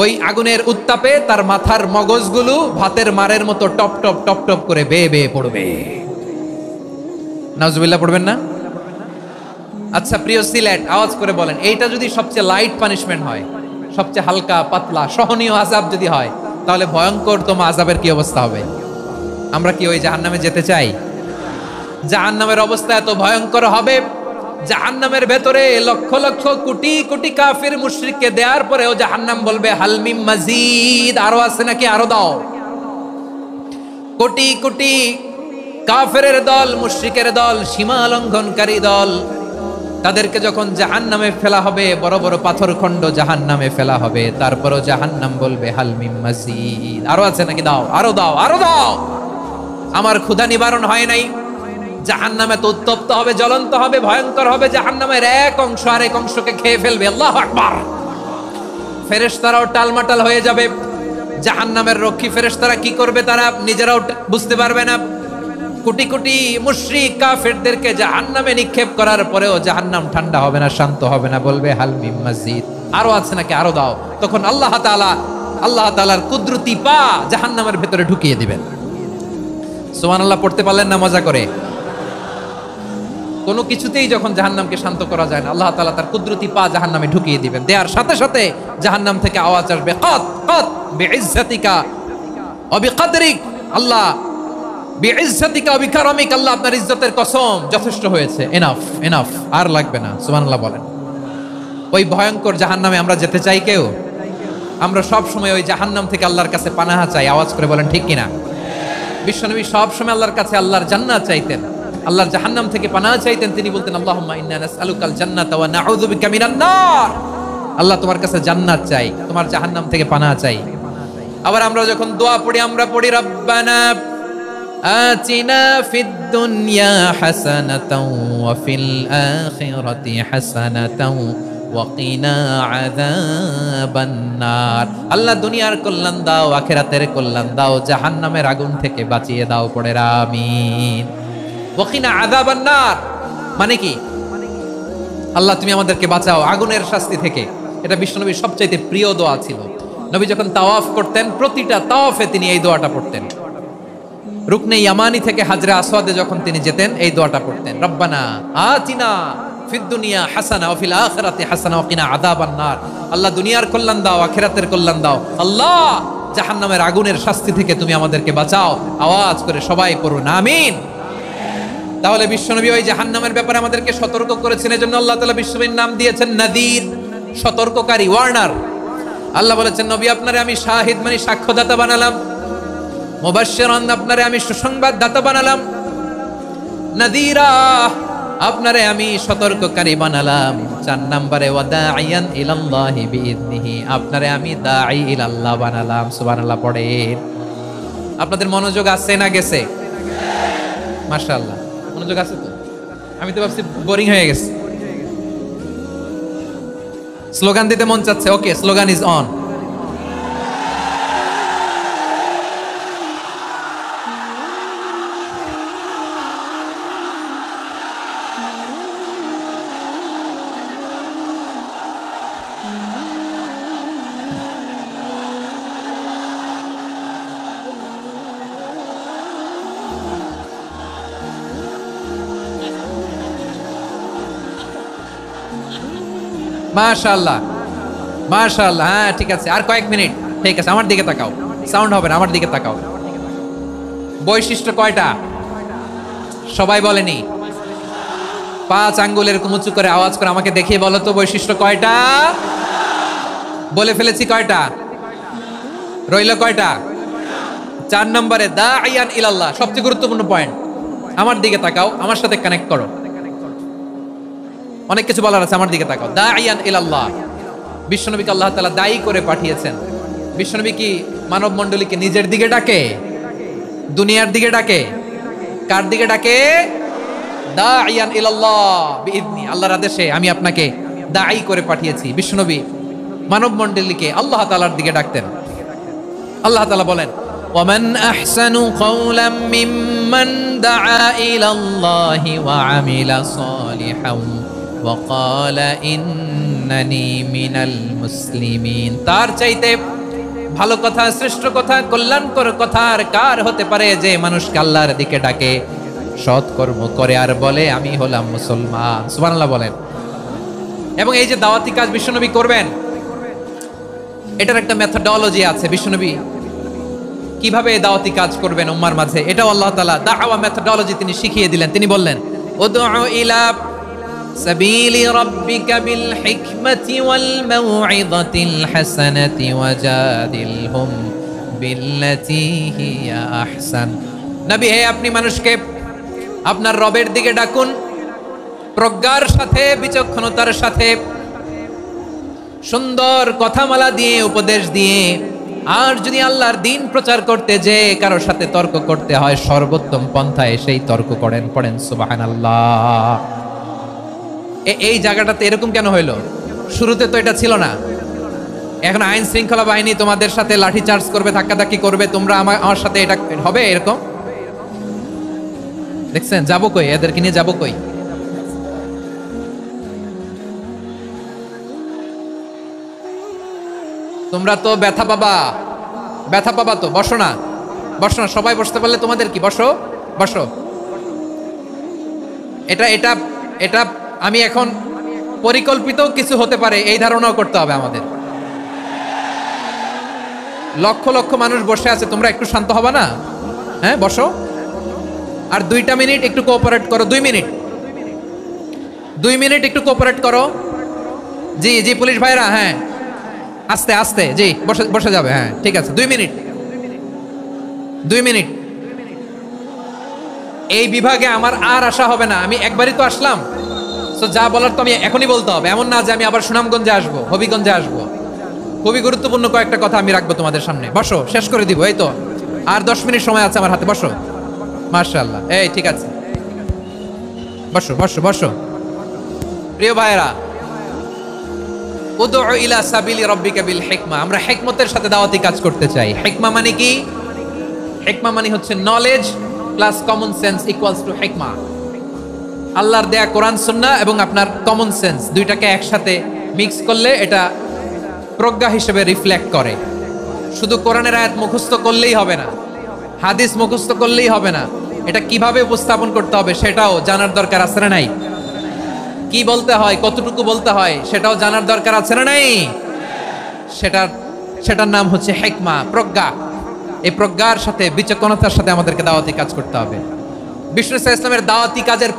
A: ওই আগুনের উত্তাপে তার মাথার মগজগুলো ভাতের মারের মতো টপ টপ টপ টপ করে বেয়ে বেয়ে পড়বে। নাউজুবিল্লাহ পড়বেন না? আচ্ছা প্রিয় সিলেট, আওয়াজ করে বলেন, এইটা যদি সবচেয়ে লাইট পানিশমেন্ট হয়, সবচেয়ে হালকা পাতলা সহনীয় আযাব যদি হয়, তাহলে ভয়ঙ্করতম আযাবের কি অবস্থা হবে? আমরা কি ওই জাহান্নামে যেতে চাই? জাহান্নামের অবস্থা এত ভয়ঙ্কর হবে, জাহান্নামের ভেতরে লক্ষ লক্ষ কোটি কোটি কাফির মুশরিককে দেওয়ার পরেও জাহান্নাম বলবে হাল মিন মাজিদ, আরো আছে নাকি, আরো দাও। কোটি কোটি কাফেরের দল, মুশরিকের দল, সীমা লঙ্ঘনকারী দল, তাদেরকে যখন জাহান্নামে ফেলা হবে, বড় বড় পাথরখণ্ড জাহান্নামে ফেলা হবে, তারপরও জাহান্নাম বলবে হাল মিন মাজিদ, আরো আছে নাকি, দাও, আরো দাও, আরো দাও। আমার ক্ষুধা নিবারণ হয় নাই। জাহান্নামে তো উত্তপ্ত হবে, জ্বলন্ত হবে, ভয়ঙ্কর হবে। জাহান্নামের এক অংশ আরেক অংশকে খেয়ে ফেলবে। আল্লাহু আকবার। ফেরেশতারাও টালমাটাল হয়ে যাবে। জাহান্নামের রক্ষী ফেরেশতারা কি করবে তারা নিজেরাও বুঝতে পারবে না। কোটি কোটি মুশরিক কাফেরদেরকে জাহান্নামে নিক্ষেপ করার পরেও জাহান্নাম ঠান্ডা হবে না, শান্ত হবে না, বলবে হাল মিন মাজিদ, আরো আছে নাকি, আরো দাও। তখন আল্লাহ তাআলার কুদরতি পা জাহান্নামের ভেতরে ঢুকিয়ে দিবেন। সুবহানাল্লাহ পড়তে পারলেন না মজা করে? কোনো কিছুতেই যখন জাহান্নামকে শান্ত করা যায় না, আল্লাহ তাআলা তার কুদরতি পা জাহান্নামে ঢুকিয়ে দিবেন। দেওয়ার সাথে সাথে জাহান্নাম থেকে আওয়াজ আসবে, কত কত বিইজ্জাতিকা ওয়া বিকদরিক। আল্লাহ বিইজ্জাতিকা ওয়া বিকারামিক, আল্লাহ আপনার ইজ্জতের কসম, যথেষ্ট হয়েছে, এনাফ এনাফ, আর লাগবে না। সুবহানাল্লাহ বলেন। ওই ভয়ঙ্কর জাহান্নামে আমরা যেতে চাই কেউ? আমরা সব সময় ওই জাহান্নাম থেকে আল্লাহর কাছে পানাহা চাই। আওয়াজ করে বলেন ঠিক কিনা? বিশ্বনবী সব সময় আল্লাহর কাছে আল্লাহর জান্নাত চাইতেন, আল্লাহর জাহান্নাম থেকে পানাহা চাইতেন। তিনি বলতেন আল্লাহুম্মা ইন্না নাসআলুকাল জান্নাতা ওয়া নাউযু বিকা মিনান নার। আল্লাহ তোমার কাছে জান্নাত চাই, তোমার জাহান্নাম থেকে পানাহা চাই। আবার আমরা যখন দোয়া পড়ি, আমরা পড়ি রব্বানা আতিনা ফিদ দুনিয়া হাসানাতাও ওয়া ফিল আখিরাতি হাসানাতাও ওয়া কিনা আযাবান নার। আল্লাহ দুনিয়ার কল্যাণ দাও, আখিরাতের কল্যাণ দাও, জাহান্নামের আগুন থেকে বাঁচিয়ে দাও। পড়ে আমিন। ওয়া কিনা আযাবান নার মানে কি? আল্লাহ তুমি আমাদেরকে বাঁচাও আগুনের শাস্তি থেকে। এটা বিশ্বনবীর সবচাইতে প্রিয় দোয়া ছিল। নবী যখন তাওয়াফ করতেন, প্রতিটা তাওয়াফে তিনি এই দোয়াটা পড়তেন। রুকনে ইয়ামানি থেকে হাজরে আসওয়াদে যখন তিনি যেতেন, এই দোয়াটা পড়তেন, রব্বানা আতিনা ফিদ দুনিয়া হাসানা ওয়া ফিল আখিরাতি হাসানা ওয়া কিনা আযাবান নার। আল্লাহ দুনিয়ার কল্যাণ দাও, আখিরাতের কল্যাণ দাও। আল্লাহ জাহান্নামের আগুনের শাস্তি থেকে তুমি আমাদেরকে বাঁচাও। আওয়াজ করে সবাই পড়ুন আমিন। তাহলে বিশ্বনবী ওই জাহান্নামের ব্যাপারে আমাদেরকে সতর্ক করেছেন। এজন্য আল্লাহ তাআলা বিশ্বনবীর নাম দিয়েছেন নাযীর, সতর্ককারী, ওয়ার্নার। আল্লাহ বলেছেন নবী আপনারে আমি শাহিদ মানে সাক্ষ্যদাতা বানালাম, মুবাশশিরান আপনারে আমি সুসংবাদদাতা বানালাম, নাযীরা আপনারে আমি সতর্ককারী বানালাম। 4 নম্বরে ওয়াদাইয়ান ইলাল্লাহি বিইذনিহি, আপনারে আমি দাঈ ইলাল্লাহ বানালাম। সুবহানাল্লাহ পড়েন। আপনাদের মনোযোগ আছে না গেছে? মাশাআল্লাহ মনোযোগ আছে তো? আমি তো ভাবছি বোরিং হয়ে গেছে। স্লোগান দিতে মন চাচ্ছে। ওকে, স্লোগান ইজ অন। মাশাআল্লাহ মাশাআল্লাহ। হ্যাঁ ঠিক আছে, আর কয়েক মিনিট। ঠিক আছে, আমার দিকে তাকাও, সাউন্ড হবে না, আমার দিকে তাকাও। বৈশিষ্ট্য কয়টা সবাই বলেনি? 5 আঙ্গুলের উঁচু করে আওয়াজ করে আমাকে দেখিয়ে বলো তো বৈশিষ্ট্য কয়টা? বলে ফেলেছি কয়টা? রইল কয়টা? 4 নম্বরে দাঈয়ান ইলাল্লাহ, সবচেয়ে গুরুত্বপূর্ণ পয়েন্ট। আমার দিকে তাকাও, আমার সাথে কানেক্ট করো। অনেক কিছু বলার আছে, আমার দিকে তাকাও। দাঈয়ান ইলাল্লাহ, বিশ্বনবীকে আল্লাহ তাআলা দায়ী করে পাঠিয়েছেন। বিশ্বনবী কি মানব মণ্ডলীকে নিজের দিকে ডাকে? দুনিয়ার দিকে ডাকে? কার দিকে ডাকে? দাঈয়ান ইলাল্লাহ বিইذনি, আল্লাহর আদেশে আমি আপনাকে দায়ী করে পাঠিয়েছি। বিশ্বনবী মানব মণ্ডলীকে আল্লাহ তাআলার দিকে ডাকতেন। আল্লাহ তাআলা বলেন ওয়ামান আহসানু কাওলাম মিম্মান দাআ ইলাল্লাহি ওয়া আমিলা সালিহান ওয়া ক্বালা ইন্নানি মিনাল মুসলিমিন। তার চাইতে ভালো কথা, শ্রেষ্ঠ কথা, কল্যাণকর কথা আর কার হতে পারে যে মানুষকে আল্লাহর দিকে ডাকে, সৎকর্ম করে আর বলে আমি হলাম মুসলমান। সুবহানাল্লাহ বলেন। এবং এই যে দাওয়াতি কাজ বিশ্বনবী করবেন, এটার একটা মেথডোলজি আছে। বিশ্বনবী কিভাবে দাওয়াতি কাজ করবেন উম্মার মাঝে, এটাও আল্লাহ তাআলা দাওয়া মেথডোলজি তিনি শিখিয়ে দিলেন। তিনি বললেন উদউ ইলা সাবিলি রাব্বিকা বিল হিকমাতি ওয়াল মাউইযাতিল হাসানাতি ওয়াজাদিলহুম বিল্লাতী হিয়া আহসান। নবী হে, আপনি মানুষকে আপনার রবের দিকে ডাকুন প্রজ্ঞার সাথে, বিচক্ষণতার সাথে, সুন্দর কথামালা দিয়ে, উপদেশ দিয়ে। আর যদি আল্লাহর দ্বীন প্রচার করতে যে কারোর সাথে তর্ক করতে হয়, সর্বোত্তম পন্থায় সেই তর্ক করেন। পড়েন সুবহানাল্লাহ। এই জায়গাটাতে এরকম কেন হইলো? শুরুতে তো এটা ছিল না। এখন আইন শৃঙ্খলা বাহিনী তোমাদের সাথে লাঠি চার্জ করবে, ধাক্কাধাক্কি করবে, তোমরা আমার সাথে এটা হবে এরকম? দেখছেন যাবো কই? এদেরকে নিয়ে যাবো কই? তোমরা তো ব্যথা পাবা, ব্যথা পাবা তো। বসো না, বসো না, সবাই বসতে পারলে তোমাদের কি? বসো বসো। এটা এটা এটা আমি এখন পরিকল্পিত কিছু হতে পারে এই ধারণাও করতে হবে আমাদের। লক্ষ লক্ষ মানুষ বসে আছে, তোমরা একটু শান্ত হবা না? হ্যাঁ বসো। আর 2টা মিনিট একটু কোঅপারেট করো। 2 মিনিট, 2 মিনিট একটু কোঅপারেট করো। জি জি পুলিশ ভাইরা, হ্যাঁ আস্তে আস্তে, জি বসে বসে যাবে, হ্যাঁ ঠিক আছে। 2 মিনিট, 2 মিনিট। এই বিভাগে আমার আর আসা হবে না, আমি একবারই তো আসলাম, তো যা বলার তো আমি এখনই বলতে হবে। এমন না যে আমি আবার সুনামগঞ্জে আসবো, হবিগঞ্জে আসবো। খুবই গুরুত্বপূর্ণ কয়েকটা কথা আমি রাখবো তোমাদের সামনে। বসো, শেষ করে দিব, এই তো আর 10 মিনিট সময় আছে আমার হাতে। বসো, মাশাআল্লাহ, এই ঠিক আছে, বসো বসো বসো। প্রিয় ভাইরা, উদউ ইলা সাবিলি রাব্বিকা বিল হিকমা, আমরা হিকমতের সাথে দাওয়াতি কাজ করতে চাই। হিকমা মানে কি? হিকমা মানে হচ্ছে knowledge plus common sense equals to হিকমা। আল্লাহর দেয়া কোরআন সুন্নাহ এবং আপনার কমন সেন্স দুইটাকে একসাথে মিক্স করলে এটা প্রজ্ঞা হিসেবে রিফ্লেক্ট করে। শুধু কোরআনের আয়াত মুখস্থ করলেই হবে না, হাদিস মুখস্থ করলেই হবে না, এটা কিভাবে উপস্থাপন করতে হবে সেটাও জানার দরকার আছে না নাই? কি বলতে হয়, কতটুকু বলতে হয় সেটাও জানার দরকার আছে না নাই? সেটার নাম হচ্ছে হিকমা, প্রজ্ঞা। এই প্রজ্ঞার সাথে বিচক্ষণতার সাথে আমাদেরকে দাওয়াতি কাজ করতে হবে। বিষ্ণু ইসলামের দাওয়াতি কাজের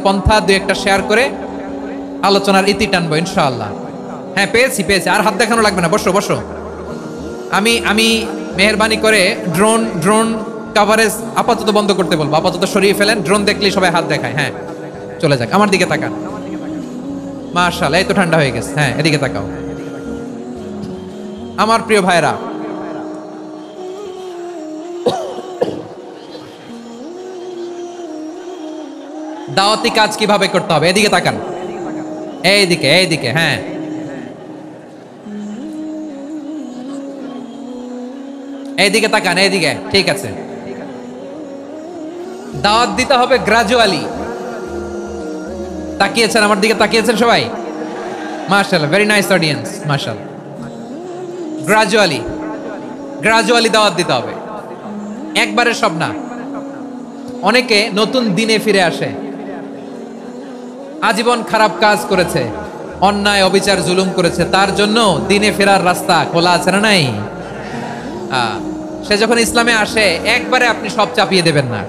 A: পন্থা দুই একটা শেয়ার করে আলোচনার ইতি টানবো ইনশাআল্লাহ। হ্যাঁ পেয়েছি, আর হাত দেখানো লাগবে না, বসো বসো। আমি মেহেরবানি করে ড্রোন কভারেজ আপাতত বন্ধ করতে বলবো, আপাতত সরিয়ে ফেলেন। ড্রোন দেখলেই সবাই হাত দেখায়, হ্যাঁ চলে যাক। আমার দিকে তাকান, মাশাআল্লাহ, এই তো ঠান্ডা হয়ে গেছে। হ্যাঁ এদিকে তাকাও। আমার প্রিয় ভাইরা, দাওয়াতি কাজ কিভাবে করতে হবে এদিকে তাকান, এইদিকে, হ্যাঁ এইদিকে তাকান, এইদিকে, ঠিক আছে। দাওয়াত দিতে হবে গ্রাজুয়ালি। তাকিয়েছেন আমার দিকে, তাকিয়েছেন সবাই, মাশাআল্লাহ, ভেরি নাইস অডিয়েন্স, মাশাআল্লাহ। গ্রাজুয়ালি দাওয়াত দিতে হবে, একবারে সব না। অনেকে নতুন দিনে ফিরে আসে, আজীবন খারাপ কাজ করেছে, অন্যায় অবিচার জুলুম করেছে, তার জন্য দিনে ফেরার রাস্তা খোলা আছে না নাই? সে যখন ইসলামে আসে একবারে আপনি সব চাপিয়ে দেবেন না।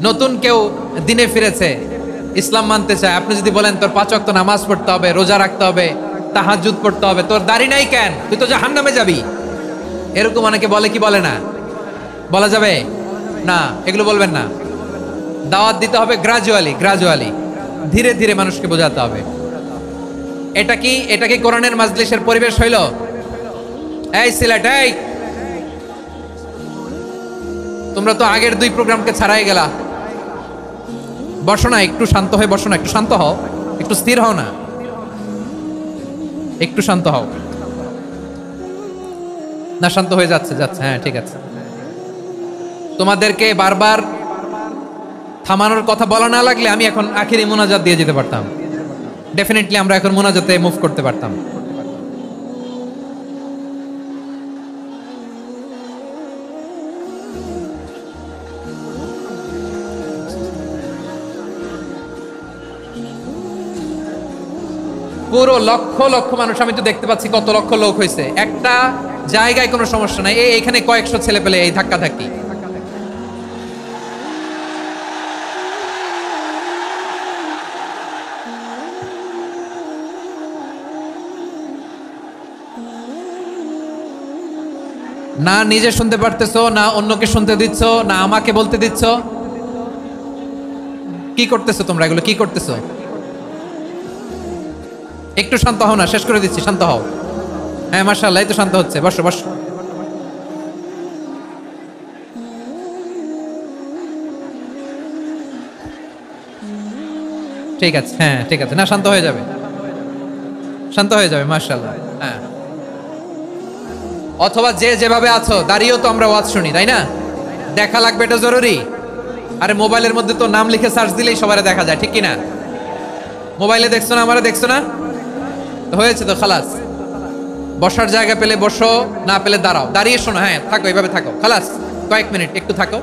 A: নতুন কেউ দিনে ফিরেছে, ইসলাম মানতে চায়, আপনি যদি বলেন তোর 5 ওয়াক্ত নামাজ পড়তে হবে, রোজা রাখতে হবে, তাহাজ্জুদ পড়তে হবে, তোর দাড়ি নাই কেন, তুই তো জাহান্নামে যাবি, এরকম অনেকে বলে কি বলে না? বলা যাবে না, এগুলো বলবেন না। দাওয়াত দিতে হবে গ্রাজুয়ালি, ধীরে ধীরে মানুষকে বোঝাতে হবে। এটা কি কোরআনের মাজলিসের পরিবেশ হইল? এই সিলেট, এই তোমরা তো আগের 2 প্রোগ্রামকে ছাড়াই গেলা। বসো না, একটু শান্ত হয়ে বসো না, একটু শান্ত হও, একটু স্থির হও না, একটু শান্ত হও না। শান্ত হয়ে যাচ্ছে, হ্যাঁ ঠিক আছে। তোমাদেরকে বারবার থামানোর কথা বলা না লাগলে আমি এখন আখিরি মোনাজাত দিয়ে যেতে পারতাম। ডেফিনেটলি আমরা এখন মোনাজাতে মুভ করতে পারতাম। পুরো লক্ষ লক্ষ মানুষ, আমি তো দেখতে পাচ্ছি কত লক্ষ লোক হয়েছে একটা জায়গায়, কোনো সমস্যা নাই। এখানে কয়েকশো ছেলে পেলে এই ধাক্কা ধাক্কি। না নিজে শুনতে পারতেছো, না অন্যকে শুনতে দিচ্ছ, না আমাকে বলতে দিচ্ছ। কি করতেছো তোমরা, এগুলো কি করতেছো? একটু শান্ত হও না, শেষ করে দিচ্ছি, শান্ত হও। হ্যাঁ মাশাআল্লাহ, এই তো শান্ত হচ্ছে, বসো বসো। ঠিক আছে, হ্যাঁ ঠিক আছে, না শান্ত হয়ে যাবে, মাশাআল্লাহ। হ্যাঁ, অথবা যে যেভাবে আছো দাঁড়িয়েও তো আমরা ওয়াজ শুনি, তাই না? দেখা লাগবে, এটা জরুরি। আরে মোবাইলের মধ্যে তো নাম লিখে সার্চ দিলেই সবারে দেখা যায়, ঠিক কি না? মোবাইলে দেখছো না, আমারে দেখছো না, হয়েছে তো, খালাস। বসার জায়গা পেলে বসো, না পেলে দাঁড়াও, দাঁড়িয়ে শোনো, হ্যাঁ থাকো, এইভাবে থাকো, খালাস। কয়েক মিনিট একটু থাকো।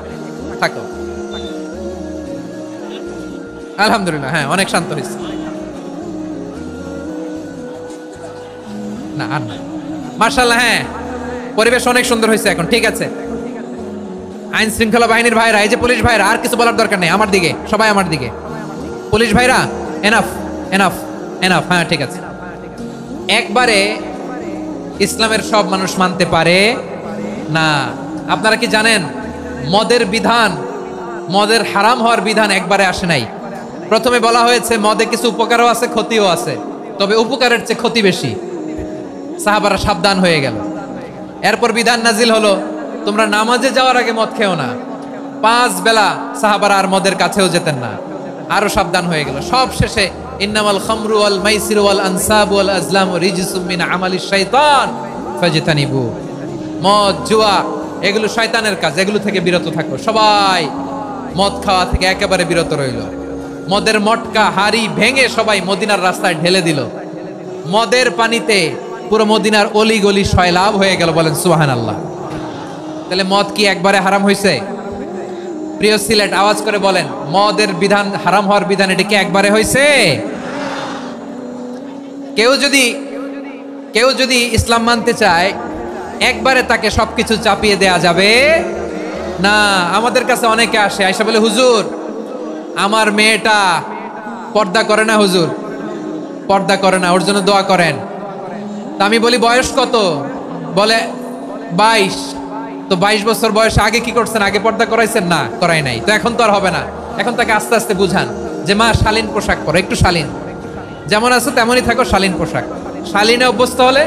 A: আলহামদুলিল্লাহ, হ্যাঁ অনেক শান্ত হয়েছে। না আর না, মাশাআল্লাহ, হ্যাঁ পরিবেশ অনেক সুন্দর হয়েছে এখন, ঠিক আছে। আইন শৃঙ্খলা বাহিনীর ভাইরা, এই যে পুলিশ ভাইরা, আর কিছু বলার দরকার নেই, আমার দিকে, সবাই আমার দিকে। পুলিশ ভাইরা এনাফ এনাফ এনাফ, হ্যাঁ ঠিক আছে। একবারে ইসলামের সব মানুষ মানতে পারে না। আপনারা কি জানেন মদের বিধান, মদের হারাম হওয়ার বিধান একবারে আসে নাই। প্রথমে বলা হয়েছে মদে কিছু উপকারও আছে ক্ষতিও আছে, তবে উপকারের চেয়ে ক্ষতি বেশি। সাহাবারা সাবধান হয়ে গেল। এরপর বিধান নাজিল হলো তোমরা নামাজে যাওয়ার আগে মদ খেও না। 5 বেলা সাহাবারা আর মদের কাছেও যেতেন না, আরো সাবধান হয়ে গেল। সব শেষে ইন্নামাল খামরু ওয়াল মাইসিরু ওয়াল আনসাবু ওয়াল আজলামু রিজসুম মিন আমালিশ শাইতান ফাজতানিবু। মদ জুয়া এগুলো শয়তানের কাজ, এগুলো থেকে বিরত থাকো। সবাই মদ খাওয়া থেকে একেবারে বিরত রইল। মদের মটকা হাড়ি ভেঙে সবাই মদিনার রাস্তায় ঢেলে দিল। মদের পানিতে পুরো মদিনার অলি গলি সয়লাভ হয়ে গেল। বলেন সুবহানাল্লাহ। তাহলে মদ কি একবারে হারাম হয়েছে? প্রিয় সিলেট আওয়াজ করে বলেন, মদের বিধান, হারাম হওয়ার বিধান এটা কি একবারে হয়েছে? কেউ যদি ইসলাম মানতে চায় একবারে তাকে সবকিছু চাপিয়ে দেয়া যাবে না। আমাদের কাছে অনেকে আসে, আয়সা বলে হুজুর আমার মেয়েটা পর্দা করে না, হুজুর পর্দা করে না, ওর জন্য দোয়া করেন। তা আমি বলি বয়স কত? বলে 22। তো 22 বছর বয়সে আগে কি করছেন? আগে পর্দা করাইছেন? না, করাই নাই। তো এখন তো আর হবে না। এখন তাকে আস্তে আস্তে বুঝান যে মা শালীন পোশাক পরো, একটু শালীন, যেমন আছো তেমনই থাকো, শালীন পোশাক। শালীনে অভ্যস্ত হলে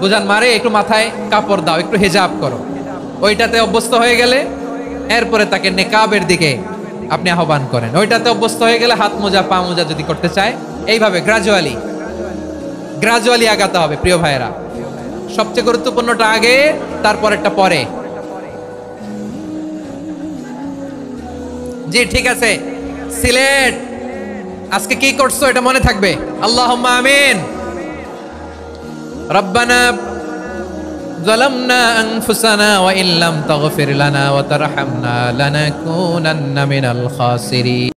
A: বুঝান মারে একটু মাথায় কাপড় দাও, একটু হেজাব করো। ওইটাতে অভ্যস্ত হয়ে গেলে এরপরে তাকে নেকাবের দিকে আপনি আহ্বান করেন। ওইটাতে অভ্যস্ত হয়ে গেলে হাত মোজা পা মোজা যদি করতে চায়, এইভাবে গ্রাজুয়ালি আগাতে হবে। প্রিয় ভাইয়েরা, সবচেয়ে গুরুত্বপূর্ণটা আগে, তারপরেরটা পরে। জি ঠিক আছে। সিলেট আজকে কি করছো এটা মনে থাকবে। আল্লাহুম্মা আমিন। রব্বানা যালামনা আনফুসানা ওয়া ইল্লাম তাগফির লানা ওয়া তারহামনা লানাকুনান্না মিনাল খাসিরিন।